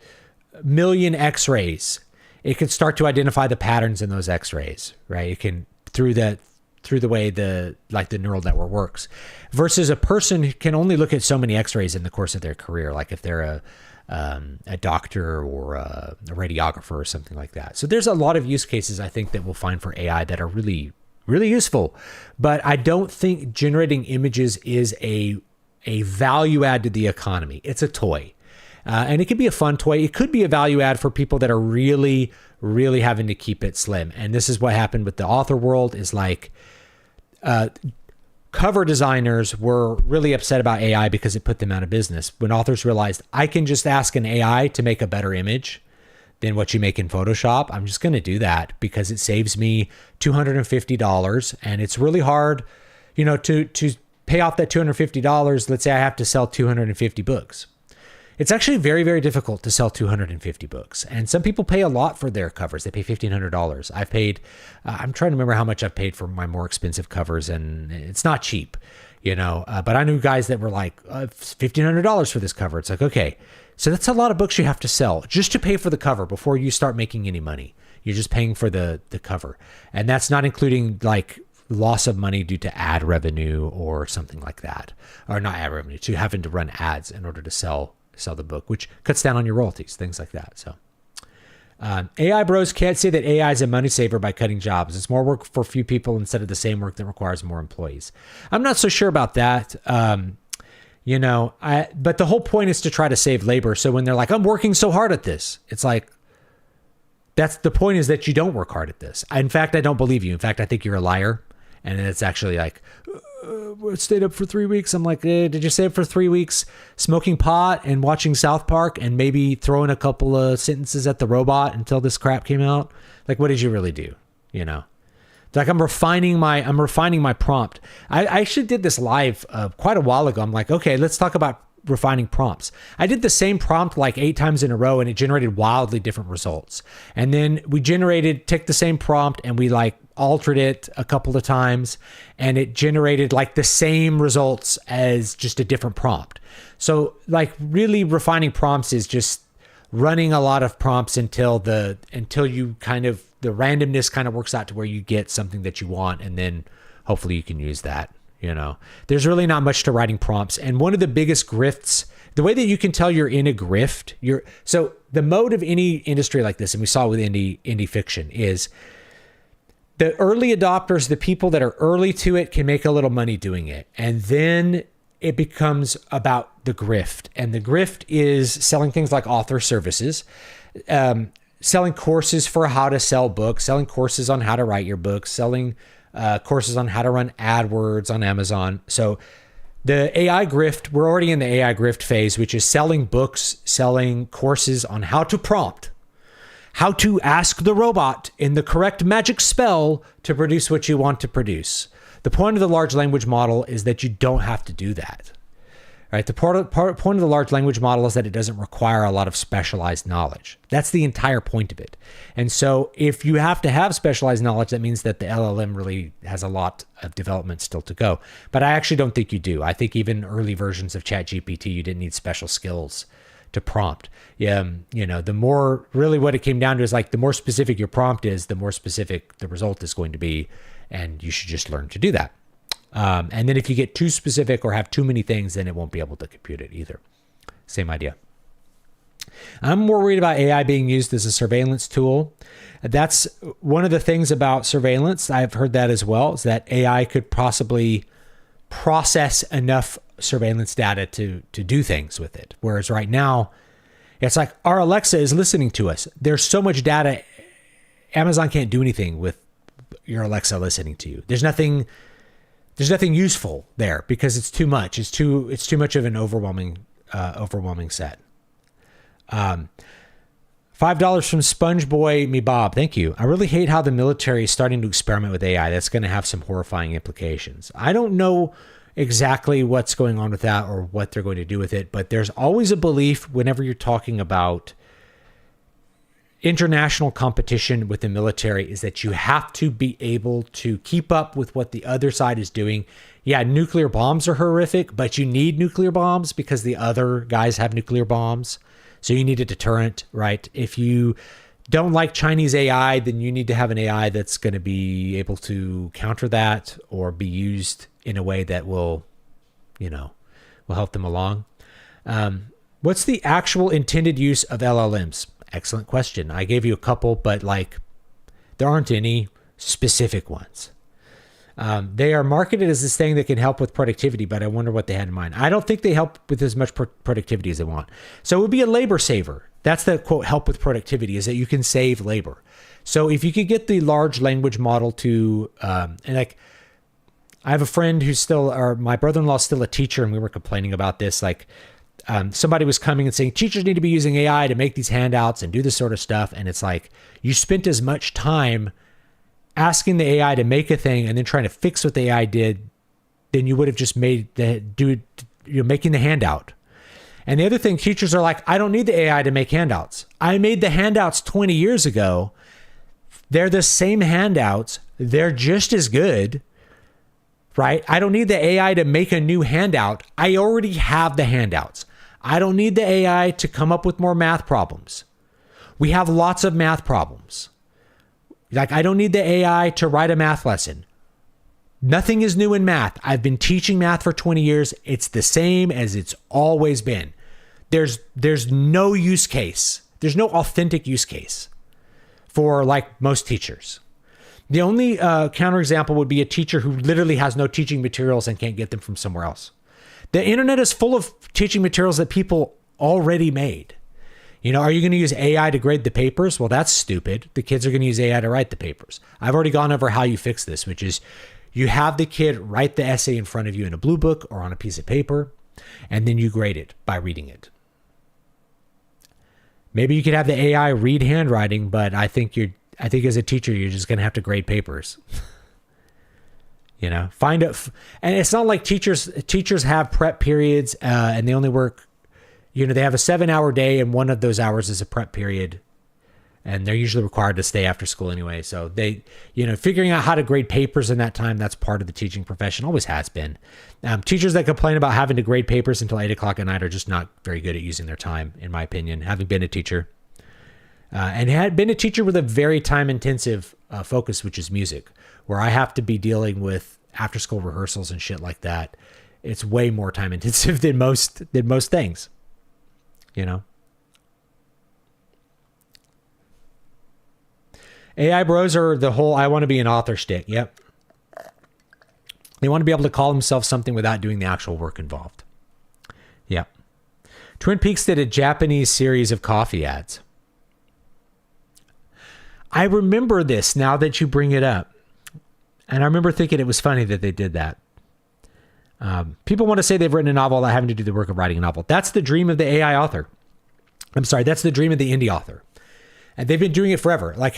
million X-rays, it can start to identify the patterns in those X-rays, right? It can through the way the neural network works, versus a person who can only look at so many X-rays in the course of their career, like if they're a doctor or a radiographer or something like that. So there's a lot of use cases I think that we'll find for AI that are really, really useful, but I don't think generating images is a value add to the economy. It's a toy. And it could be a fun toy. It could be a value add for people that are really, really having to keep it slim. And this is what happened with the author world, is like cover designers were really upset about AI because it put them out of business. When authors realized, I can just ask an AI to make a better image than what you make in Photoshop, I'm just going to do that because it saves me $250. And it's really hard, to pay off that $250, let's say I have to sell 250 books. It's actually very, very difficult to sell 250 books. And some people pay a lot for their covers. They pay $1,500. I've paid, I'm trying to remember how much I've paid for my more expensive covers, and it's not cheap, but I knew guys that were like, $1,500 for this cover. It's like, okay, so that's a lot of books you have to sell just to pay for the cover before you start making any money. You're just paying for the cover. And that's not including like loss of money due to ad revenue or something like that, or not ad revenue, to having to run ads in order to sell the book, which cuts down on your royalties, things like that. So AI bros can't say that AI is a money saver by cutting jobs. It's more work for few people instead of the same work that requires more employees. I'm not so sure about that. But the whole point is to try to save labor. So when they're like, I'm working so hard at this, it's like, that's the point, is that you don't work hard at this. In fact, I don't believe you. In fact, I think you're a liar. And it's actually like, stayed up for 3 weeks. I'm like, did you stay up for 3 weeks smoking pot and watching South Park and maybe throwing a couple of sentences at the robot until this crap came out? Like, what did you really do? It's like I'm refining my prompt. I actually did this live quite a while ago. I'm like, okay, let's talk about refining prompts. I did the same prompt like 8 times in a row, and it generated wildly different results. And then we took the same prompt and we like altered it a couple of times, and it generated like the same results as just a different prompt. So like really refining prompts is just running a lot of prompts until you kind of, the randomness kind of works out to where you get something that you want, and then hopefully you can use that. There's really not much to writing prompts. And one of the biggest grifts, the way that you can tell you're in a grift, so the mode of any industry like this, and we saw with indie fiction, is the early adopters, the people that are early to it, can make a little money doing it. And then it becomes about the grift. And the grift is selling things like author services, selling courses for how to sell books, selling courses on how to write your books, selling courses on how to run AdWords on Amazon. So the AI grift, we're already in the AI grift phase, which is selling books, selling courses on how to prompt, how to ask the robot in the correct magic spell to produce what you want to produce. The point of the large language model is that you don't have to do that. Right? The point of the large language model is that it doesn't require a lot of specialized knowledge. That's the entire point of it. And so if you have to have specialized knowledge, that means that the LLM really has a lot of development still to go. But I actually don't think you do. I think even early versions of ChatGPT, you didn't need special skills to prompt. The more, really what it came down to is like, the more specific your prompt is, the more specific the result is going to be. And you should just learn to do that. And then if you get too specific or have too many things, then it won't be able to compute it either. Same idea. I'm more worried about AI being used as a surveillance tool. That's one of the things about surveillance. I've heard that as well, is that AI could possibly process enough surveillance data to do things with it. Whereas right now, it's like our Alexa is listening to us. There's so much data. Amazon can't do anything with your Alexa listening to you. There's nothing useful there because it's too much. It's too much of an overwhelming set. $5 from SpongeBoy Me Bob. Thank you. I really hate how the military is starting to experiment with AI. That's going to have some horrifying implications. I don't know exactly what's going on with that or what they're going to do with it, but there's always a belief whenever you're talking about international competition with the military is that you have to be able to keep up with what the other side is doing. Yeah, nuclear bombs are horrific, but you need nuclear bombs because the other guys have nuclear bombs. So you need a deterrent, right? If you don't like Chinese AI, then you need to have an AI that's going to be able to counter that or be used in a way that will help them along. What's the actual intended use of LLMs? Excellent question. I gave you a couple, but there aren't any specific ones. They are marketed as this thing that can help with productivity, but I wonder what they had in mind. I don't think they help with as much productivity as they want. So it would be a labor saver. That's the quote, help with productivity, is that you can save labor. So if you could get the large language model to, I have a friend my brother-in-law is still a teacher, and we were complaining about this. Somebody was coming and saying, teachers need to be using AI to make these handouts and do this sort of stuff. And it's like, you spent as much time asking the AI to make a thing and then trying to fix what the AI did than you would have just you're making the handout. And the other thing, teachers are like, I don't need the AI to make handouts. I made the handouts 20 years ago. They're the same handouts. They're just as good, right? I don't need the AI to make a new handout. I already have the handouts. I don't need the AI to come up with more math problems. We have lots of math problems. Like, I don't need the AI to write a math lesson. Nothing is new in math. I've been teaching math for 20 years. It's the same as it's always been. There's no use case. There's no authentic use case for like most teachers. The only counterexample would be a teacher who literally has no teaching materials and can't get them from somewhere else. The internet is full of teaching materials that people already made. You know, are you going to use AI to grade the papers? Well, that's stupid. The kids are going to use AI to write the papers. I've already gone over how you fix this, which is you have the kid write the essay in front of you in a blue book or on a piece of paper, and then you grade it by reading it. Maybe you could have the AI read handwriting, but I think as a teacher, you're just going to have to grade papers. You know, and it's not like teachers have prep periods and they only work, you know, they have a 7-hour day and one of those hours is a prep period. And they're usually required to stay after school anyway. So they, you know, figuring out how to grade papers in that time, that's part of the teaching profession, always has been. Teachers that complain about having to grade papers until 8 o'clock at night are just not very good at using their time, in my opinion, having been a teacher. And had been a teacher with a very time-intensive focus, which is music, where I have to be dealing with after-school rehearsals and shit like that. It's way more time-intensive than most things, you know? AI bros are the whole I want to be an author shtick. Yep. They want to be able to call themselves something without doing the actual work involved. Yep. Twin Peaks did a Japanese series of coffee ads. I remember this now that you bring it up. And I remember thinking it was funny that they did that. People want to say they've written a novel without having to do the work of writing a novel. That's the dream of the AI author. I'm sorry, that's the dream of the indie author. And they've been doing it forever. Like,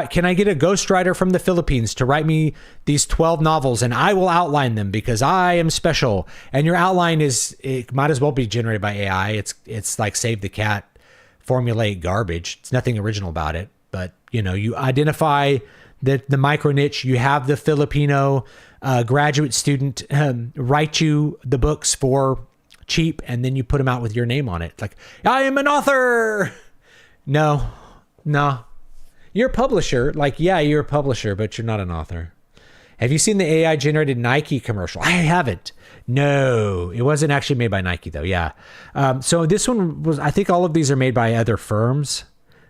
can I get a ghostwriter from the Philippines to write me these 12 novels and I will outline them because I am special? And your outline it might as well be generated by AI. It's like Save the Cat formulaic garbage. It's nothing original about it. But, you know, you identify the micro niche. You have the Filipino graduate student write you the books for cheap, and then you put them out with your name on it. Like, I am an author. No. You're a publisher. Like, yeah, you're a publisher, but you're not an author. Have you seen the AI generated Nike commercial? I haven't. No, it wasn't actually made by Nike though. Yeah. So this one was, I think all of these are made by other firms,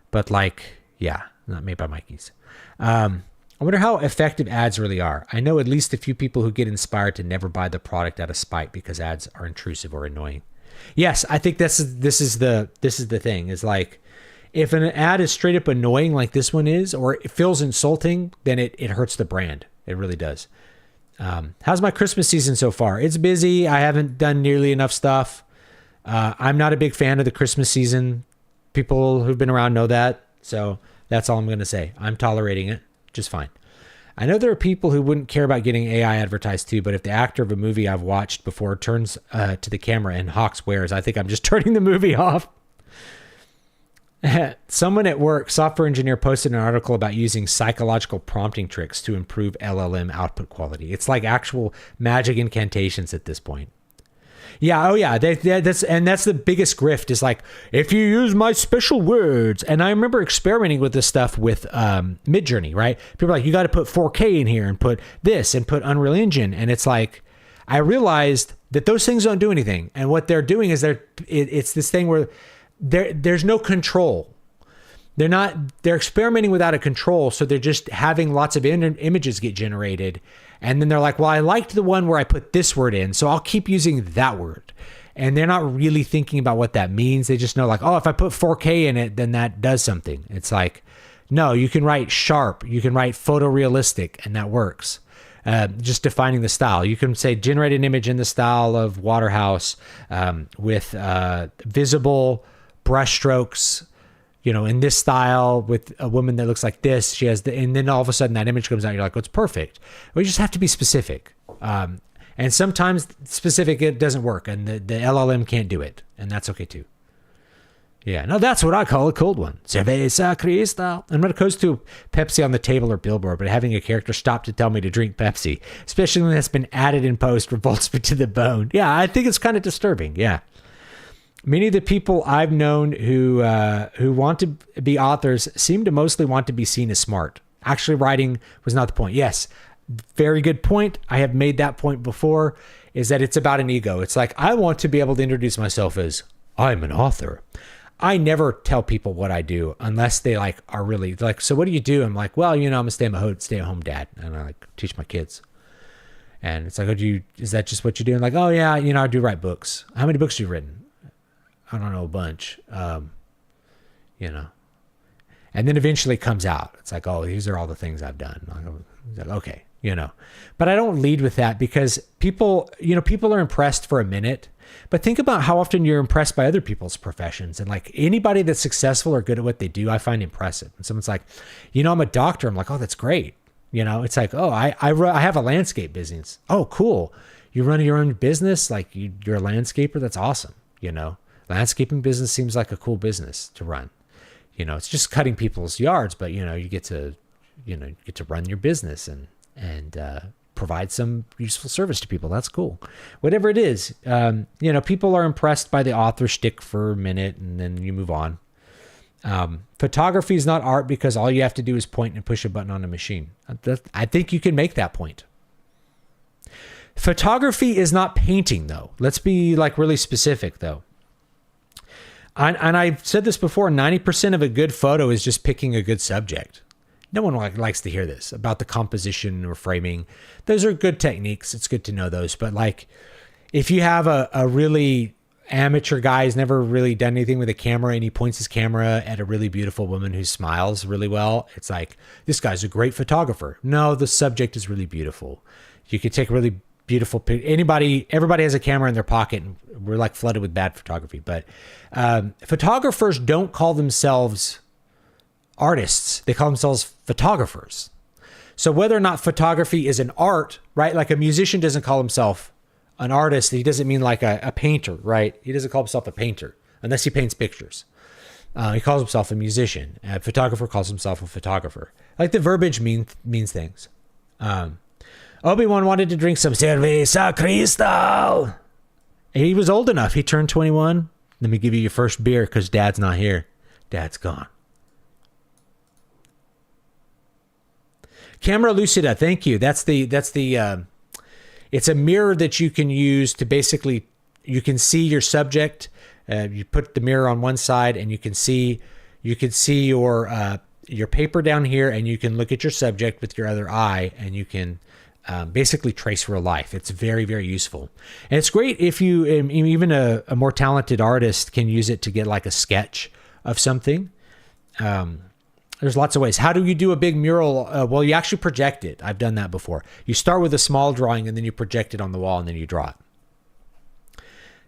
but like, yeah, not made by Nike's. I wonder how effective ads really are. I know at least a few people who get inspired to never buy the product out of spite because ads are intrusive or annoying. Yes, I think this is the thing. Is like, if an ad is straight up annoying like this one is, or it feels insulting, then it hurts the brand. It really does. How's my Christmas season so far? It's busy. I haven't done nearly enough stuff. I'm not a big fan of the Christmas season. People who've been around know that. So that's all I'm going to say. I'm tolerating it just fine. I know there are people who wouldn't care about getting AI advertised too, but if the actor of a movie I've watched before turns to the camera and Hawk swears, I think I'm just turning the movie off. Someone at work, software engineer, posted an article about using psychological prompting tricks to improve LLM output quality. It's like actual magic incantations at this point. Yeah, oh yeah, that's the biggest grift is like, if you use my special words. And I remember experimenting with this stuff with Midjourney, right? People are like, you got to put 4K in here and put this and put Unreal Engine. And it's like, I realized that those things don't do anything. And what they're doing is it's this thing where there's no control. They're experimenting without a control. So they're just having lots of images get generated. And then they're like, well, I liked the one where I put this word in, so I'll keep using that word. And they're not really thinking about what that means. They just know like, oh, if I put 4K in it, then that does something. It's like, no, you can write sharp, you can write photorealistic, and that works. Just defining the style. You can say generate an image in the style of Waterhouse with visible brush strokes, you know, in this style with a woman that looks like this. She has and then all of a sudden that image comes out. You're like, oh, it's perfect. We just have to be specific. And And sometimes specific, it doesn't work, and the LLM can't do it, and that's okay too. Yeah, no, that's what I call a cold one. Cerveza Cristal. And when it goes to Pepsi on the table or billboard, but having a character stop to tell me to drink Pepsi, especially when it's been added in post, revolts me to the bone. Yeah, I think it's kind of disturbing. Yeah. Many of the people I've known who want to be authors seem to mostly want to be seen as smart. Actually, writing was not the point. Yes, very good point. I have made that point before, is that it's about an ego. It's like, I want to be able to introduce myself as, I'm an author. I never tell people what I do unless they like are really like, so what do you do? I'm like, well, I'm a stay-at-home dad, and I like teach my kids. And it's like, is that just what you do? And like, oh yeah, I do write books. How many books have you written? I don't know, a bunch. And then eventually it comes out. It's like, oh, these are all the things I've done. Like, okay, but I don't lead with that because people are impressed for a minute. But think about how often you're impressed by other people's professions. And like anybody that's successful or good at what they do, I find impressive. And someone's like, I'm a doctor. I'm like, oh, that's great. It's like, oh, I have a landscape business. Oh, cool. You run your own business. Like you're a landscaper. That's awesome. Landscaping business seems like a cool business to run. It's just cutting people's yards, but you get to run your business and provide some useful service to people. That's cool. Whatever it is, people are impressed by the author shtick for a minute and then you move on. Photography is not art because all you have to do is point and push a button on a machine. I think you can make that point. Photography is not painting though. Let's be like really specific though. And I've said this before, 90% of a good photo is just picking a good subject. No one likes to hear this about the composition or framing. Those are good techniques. It's good to know those. But like, if you have a really amateur guy who's never really done anything with a camera and he points his camera at a really beautiful woman who smiles really well, it's like, this guy's a great photographer. No, the subject is really beautiful. You could take really beautiful everybody has a camera in their pocket, and we're like flooded with bad photography. But photographers don't call themselves artists. They call themselves photographers. So whether or not photography is an art, right? Like a musician doesn't call himself an artist. He doesn't mean like a painter, right? He doesn't call himself a painter unless he paints pictures. He calls himself a musician. A photographer calls himself a photographer. Like the verbiage means things. Obi-Wan wanted to drink some Cerveza Cristal. He was old enough. He turned 21. Let me give you your first beer because Dad's not here. Dad's gone. Camera Lucida, thank you. That's the it's a mirror that you can use to basically, you can see your subject. You put the mirror on one side and you can see your paper down here, and you can look at your subject with your other eye, and you can basically trace real life. It's very, very useful. And it's great if you, even a more talented artist can use it to get like a sketch of something. There's lots of ways. How do you do a big mural? Well, you actually project it. I've done that before. You start with a small drawing and then you project it on the wall and then you draw it.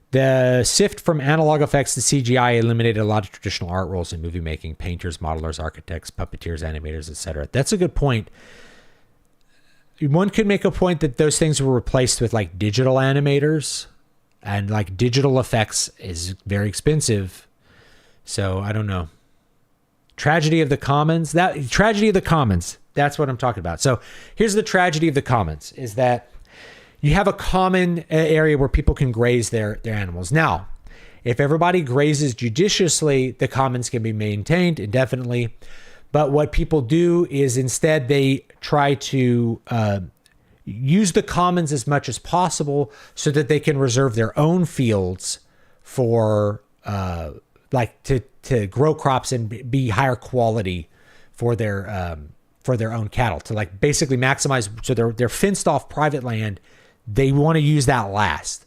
The shift from analog effects to CGI eliminated a lot of traditional art roles in movie making: painters, modelers, architects, puppeteers, animators, etc. That's a good point. One could make a point that those things were replaced with like digital animators, and like digital effects is very expensive. So I don't know. Tragedy of the Commons. That's what I'm talking about. So here's the tragedy of the commons, is that you have a common area where people can graze their animals. Now, if everybody grazes judiciously, the commons can be maintained indefinitely. But what people do is instead they try to use the commons as much as possible so that they can reserve their own fields for to grow crops and be higher quality for their own cattle, to like basically maximize. So they're fenced off private land. They want to use that last,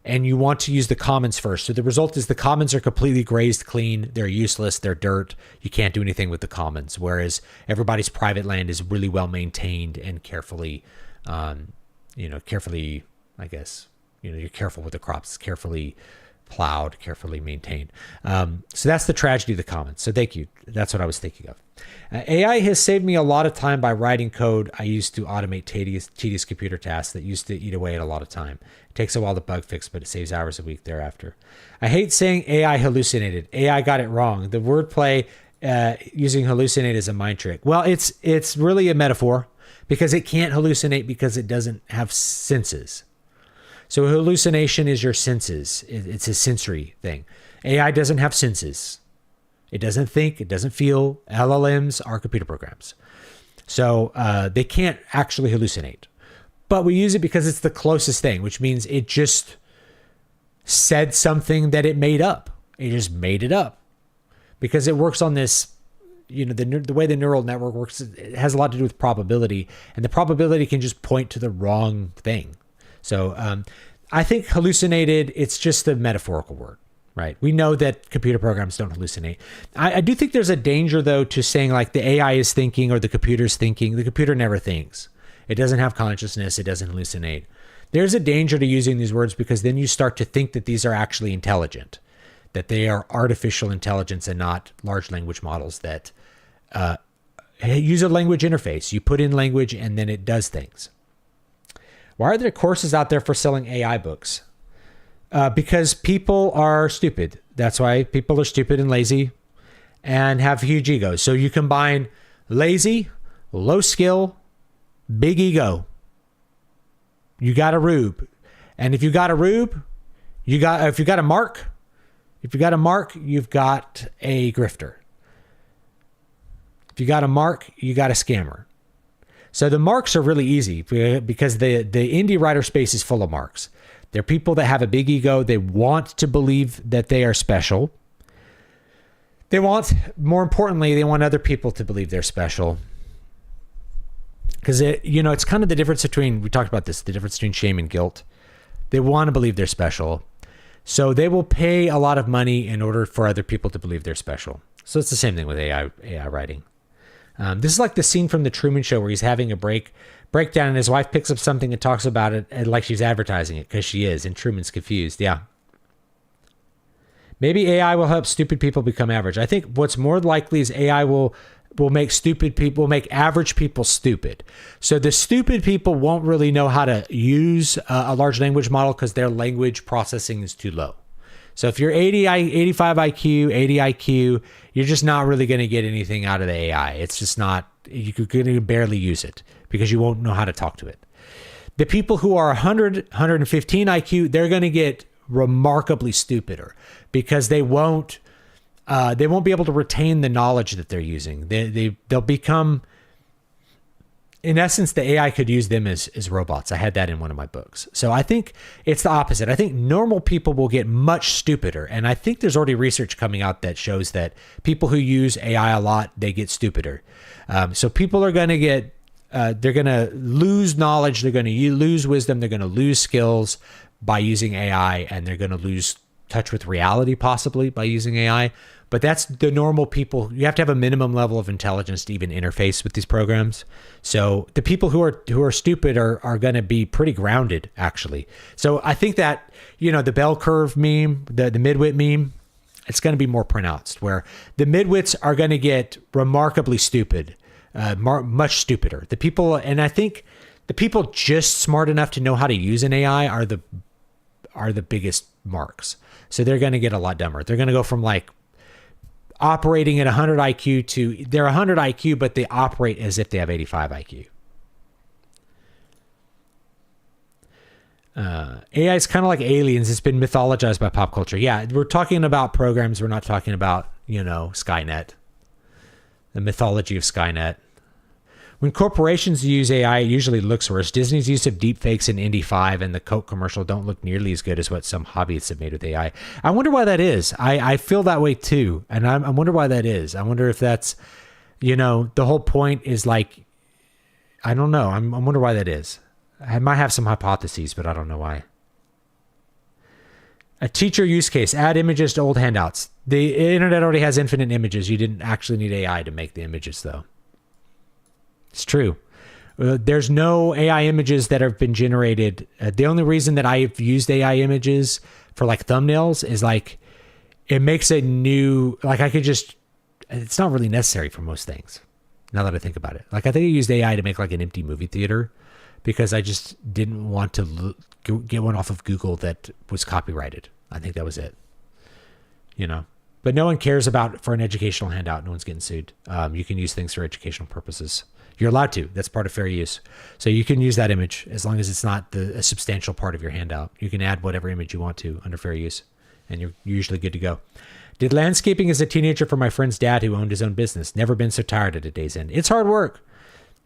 and you want to use the commons first. So the result is the commons are completely grazed clean. They're useless. They're dirt. You can't do anything with the commons. Whereas everybody's private land is really well maintained and carefully, I guess, you're careful with the crops, carefully plowed, carefully maintained. So that's the tragedy of the commons. So thank you. That's what I was thinking of. AI has saved me a lot of time by writing code I used to automate tedious computer tasks that used to eat away at a lot of time. It takes a while to bug fix, but it saves hours a week thereafter. I hate saying AI hallucinated. AI got it wrong. The wordplay using hallucinate is a mind trick. Well, it's really a metaphor because it can't hallucinate because it doesn't have senses. So hallucination is your senses. It's a sensory thing. AI doesn't have senses. It doesn't think. It doesn't feel. LLMs are computer programs. So they can't actually hallucinate. But we use it because it's the closest thing, which means it just said something that it made up. It just made it up. Because it works on this, the way the neural network works, it has a lot to do with probability. And the probability can just point to the wrong thing. So I think hallucinated, it's just a metaphorical word, right? We know that computer programs don't hallucinate. I do think there's a danger, though, to saying like the AI is thinking or the computer's thinking. The computer never thinks. It doesn't have consciousness. It doesn't hallucinate. There's a danger to using these words because then you start to think that these are actually intelligent, that they are artificial intelligence and not large language models that use a language interface. You put in language and then it does things. Why are there courses out there for selling AI books? Because people are stupid. That's why people are stupid and lazy and have huge egos. So you combine lazy, low skill, big ego. You got a rube. And if you got a rube, if you got a mark, you've got a grifter. If you got a mark, you got a scammer. So the marks are really easy because the indie writer space is full of marks. They're people that have a big ego. They want to believe that they are special. More importantly, they want other people to believe they're special. Because it's kind of the difference between, we talked about this, the difference between shame and guilt. They want to believe they're special. So they will pay a lot of money in order for other people to believe they're special. So it's the same thing with AI writing. This is like the scene from The Truman Show where he's having a breakdown and his wife picks up something and talks about it and like she's advertising it because she is, and Truman's confused. Yeah. Maybe AI will help stupid people become average. I think what's more likely is AI will make average people stupid. So the stupid people won't really know how to use a large language model because their language processing is too low. So if you're 85 IQ, 80 IQ, you're just not really going to get anything out of the AI. It's just not, you're going to barely use it because you won't know how to talk to it. The people who are 100, 115 IQ, they're going to get remarkably stupider because they won't be able to retain the knowledge that they're using. They'll become, in essence, the AI could use them as robots. I had that in one of my books. So I think it's the opposite. I think normal people will get much stupider. And I think there's already research coming out that shows that people who use AI a lot, they get stupider. So people are going to get, they're going to lose knowledge. They're going to lose wisdom. They're going to lose skills by using AI, and they're going to lose touch with reality possibly by using AI. But that's the normal people. You have to have a minimum level of intelligence to even interface with these programs. So the people who are stupid are going to be pretty grounded, actually. So I think that, the bell curve meme, the midwit meme, it's going to be more pronounced, where the midwits are going to get remarkably stupid, much stupider. The people, and I think the people just smart enough to know how to use an AI are the biggest marks. So they're going to get a lot dumber. They're going to go from like operating at 100 IQ to they're 100 IQ, but they operate as if they have 85 IQ. AI is kind of like aliens. It's been mythologized by pop culture. Yeah, we're talking about programs. We're not talking about, Skynet, the mythology of Skynet. When corporations use AI, it usually looks worse. Disney's use of deepfakes in Indy 5 and the Coke commercial don't look nearly as good as what some hobbyists have made with AI. I wonder why that is. I feel that way too. And I wonder why that is. I wonder if that's, the whole point is like, I don't know. I wonder why that is. I might have some hypotheses, but I don't know why. A teacher use case, add images to old handouts. The internet already has infinite images. You didn't actually need AI to make the images though. It's true. There's no AI images that have been generated. The only reason that I've used AI images for like thumbnails is like it makes a new, like I could just, it's not really necessary for most things. Now that I think about it, like I think I used AI to make like an empty movie theater because I just didn't want to get one off of Google that was copyrighted. I think that was it, you know, but no one cares about for an educational handout. No one's getting sued. You can use things for educational purposes. You're allowed to. That's part of fair use. So you can use that image as long as it's not a substantial part of your handout. You can add whatever image you want to under fair use, and you're usually good to go. Did landscaping as a teenager for my friend's dad who owned his own business. Never been so tired at a day's end. It's hard work.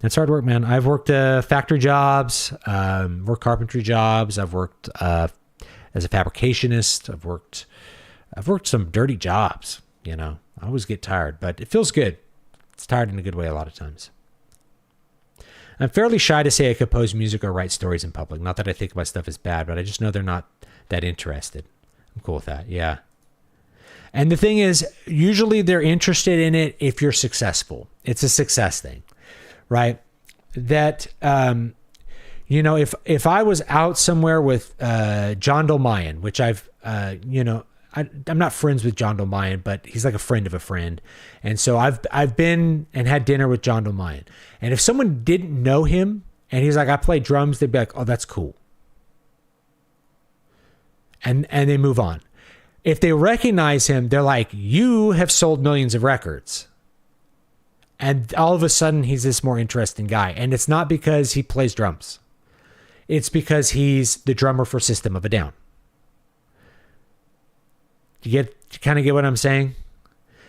It's hard work, man. I've worked factory jobs, worked carpentry jobs. I've worked as a fabricationist. I've worked some dirty jobs. You know, I always get tired, but it feels good. It's tired in a good way a lot of times. I'm fairly shy to say I compose music or write stories in public. Not that I think my stuff is bad, but I just know they're not that interested. I'm cool with that. Yeah. And the thing is, usually they're interested in it if you're successful. It's a success thing, right? That, you know, if I was out somewhere with John Dolmayan, which I've, you know, I'm not friends with John Dolmayan, but he's like a friend of a friend. And so I've been and had dinner with John Dolmayan. And if someone didn't know him and he's like, I play drums, they'd be like, oh, that's cool. And they move on. If they recognize him, they're like, you have sold millions of records. And all of a sudden he's this more interesting guy. And it's not because he plays drums. It's because he's the drummer for System of a Down. You kind of get what I'm saying?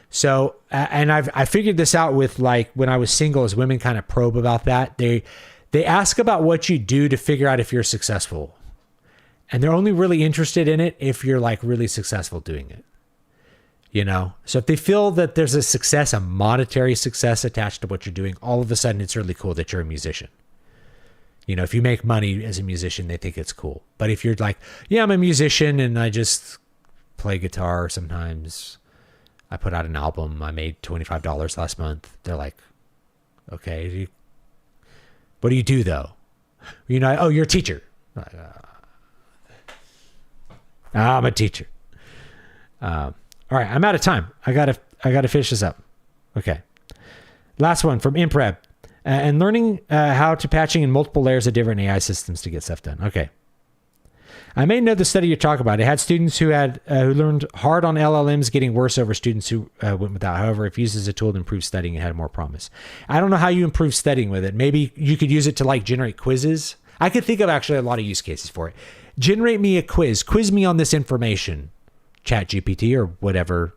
So, and I figured this out with like when I was single, as women kind of probe about that. They ask about what you do to figure out if you're successful. And they're only really interested in it if you're like really successful doing it. You know? So if they feel that there's a success, a monetary success attached to what you're doing, all of a sudden it's really cool that you're a musician. You know, if you make money as a musician, they think it's cool. But if you're like, yeah, I'm a musician and I just play guitar sometimes. I put out an album. I made $25 last month. They're like, okay, what do you do though? You know, oh, you're a teacher. I'm a teacher. All right, I'm out of time. I gotta finish this up. Okay. Last one from Impreb. And learning how to patching in multiple layers of different AI systems to get stuff done. Okay. I may know the study you're talking about. It had students who learned hard on LLMs getting worse over students who went without. However, if used as a tool to improve studying, it had more promise. I don't know how you improve studying with it. Maybe you could use it to like generate quizzes. I could think of actually a lot of use cases for it. Generate me a quiz. Quiz me on this information. ChatGPT or whatever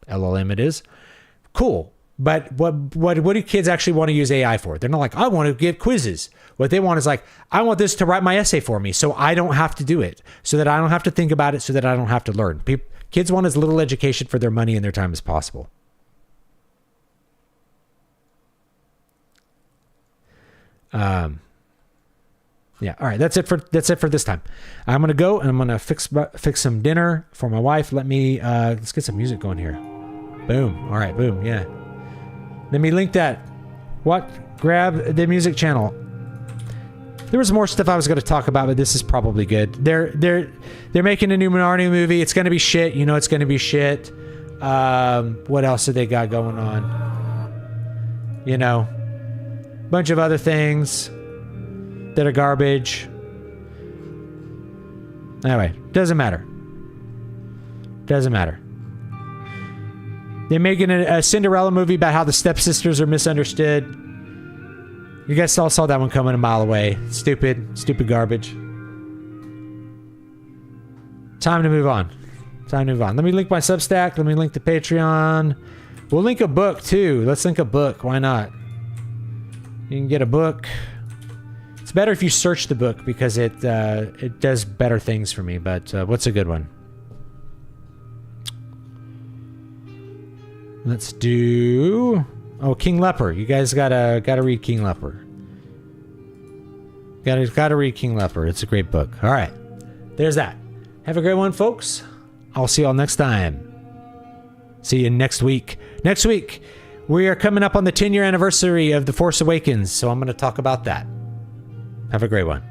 LLM it is. Cool. But what do kids actually want to use AI for? They're not like, I want to give quizzes. What they want is like, I want this to write my essay for me so I don't have to do it, so that I don't have to think about it, so that I don't have to learn. Kids want as little education for their money and their time as possible. Yeah. All right. That's it for this time. I'm gonna go and I'm gonna fix some dinner for my wife. Let's get some music going here. Boom. All right. Boom. Yeah. Let me link that. Grab the music channel. There was more stuff I was going to talk about, but this is probably good. They're making a new Minari movie. It's going to be shit. You know it's going to be shit. What else have they got going on? You know, bunch of other things that are garbage. Anyway, doesn't matter. Doesn't matter. They're making a Cinderella movie about how the stepsisters are misunderstood. You guys all saw that one coming a mile away. Stupid garbage. Time to move on. Let me link my Substack. Let me link the Patreon. We'll link a book too. Let's link a book. Why not? You can get a book. It's better if you search the book because it does better things for me. But what's a good one? Let's do... Oh, King Leper. You guys gotta read King Leper. Gotta read King Leper. It's a great book. All right. There's that. Have a great one, folks. I'll see y'all next time. See you next week. Next week, We are coming up on the 10-year anniversary of The Force Awakens, so I'm going to talk about that. Have a great one.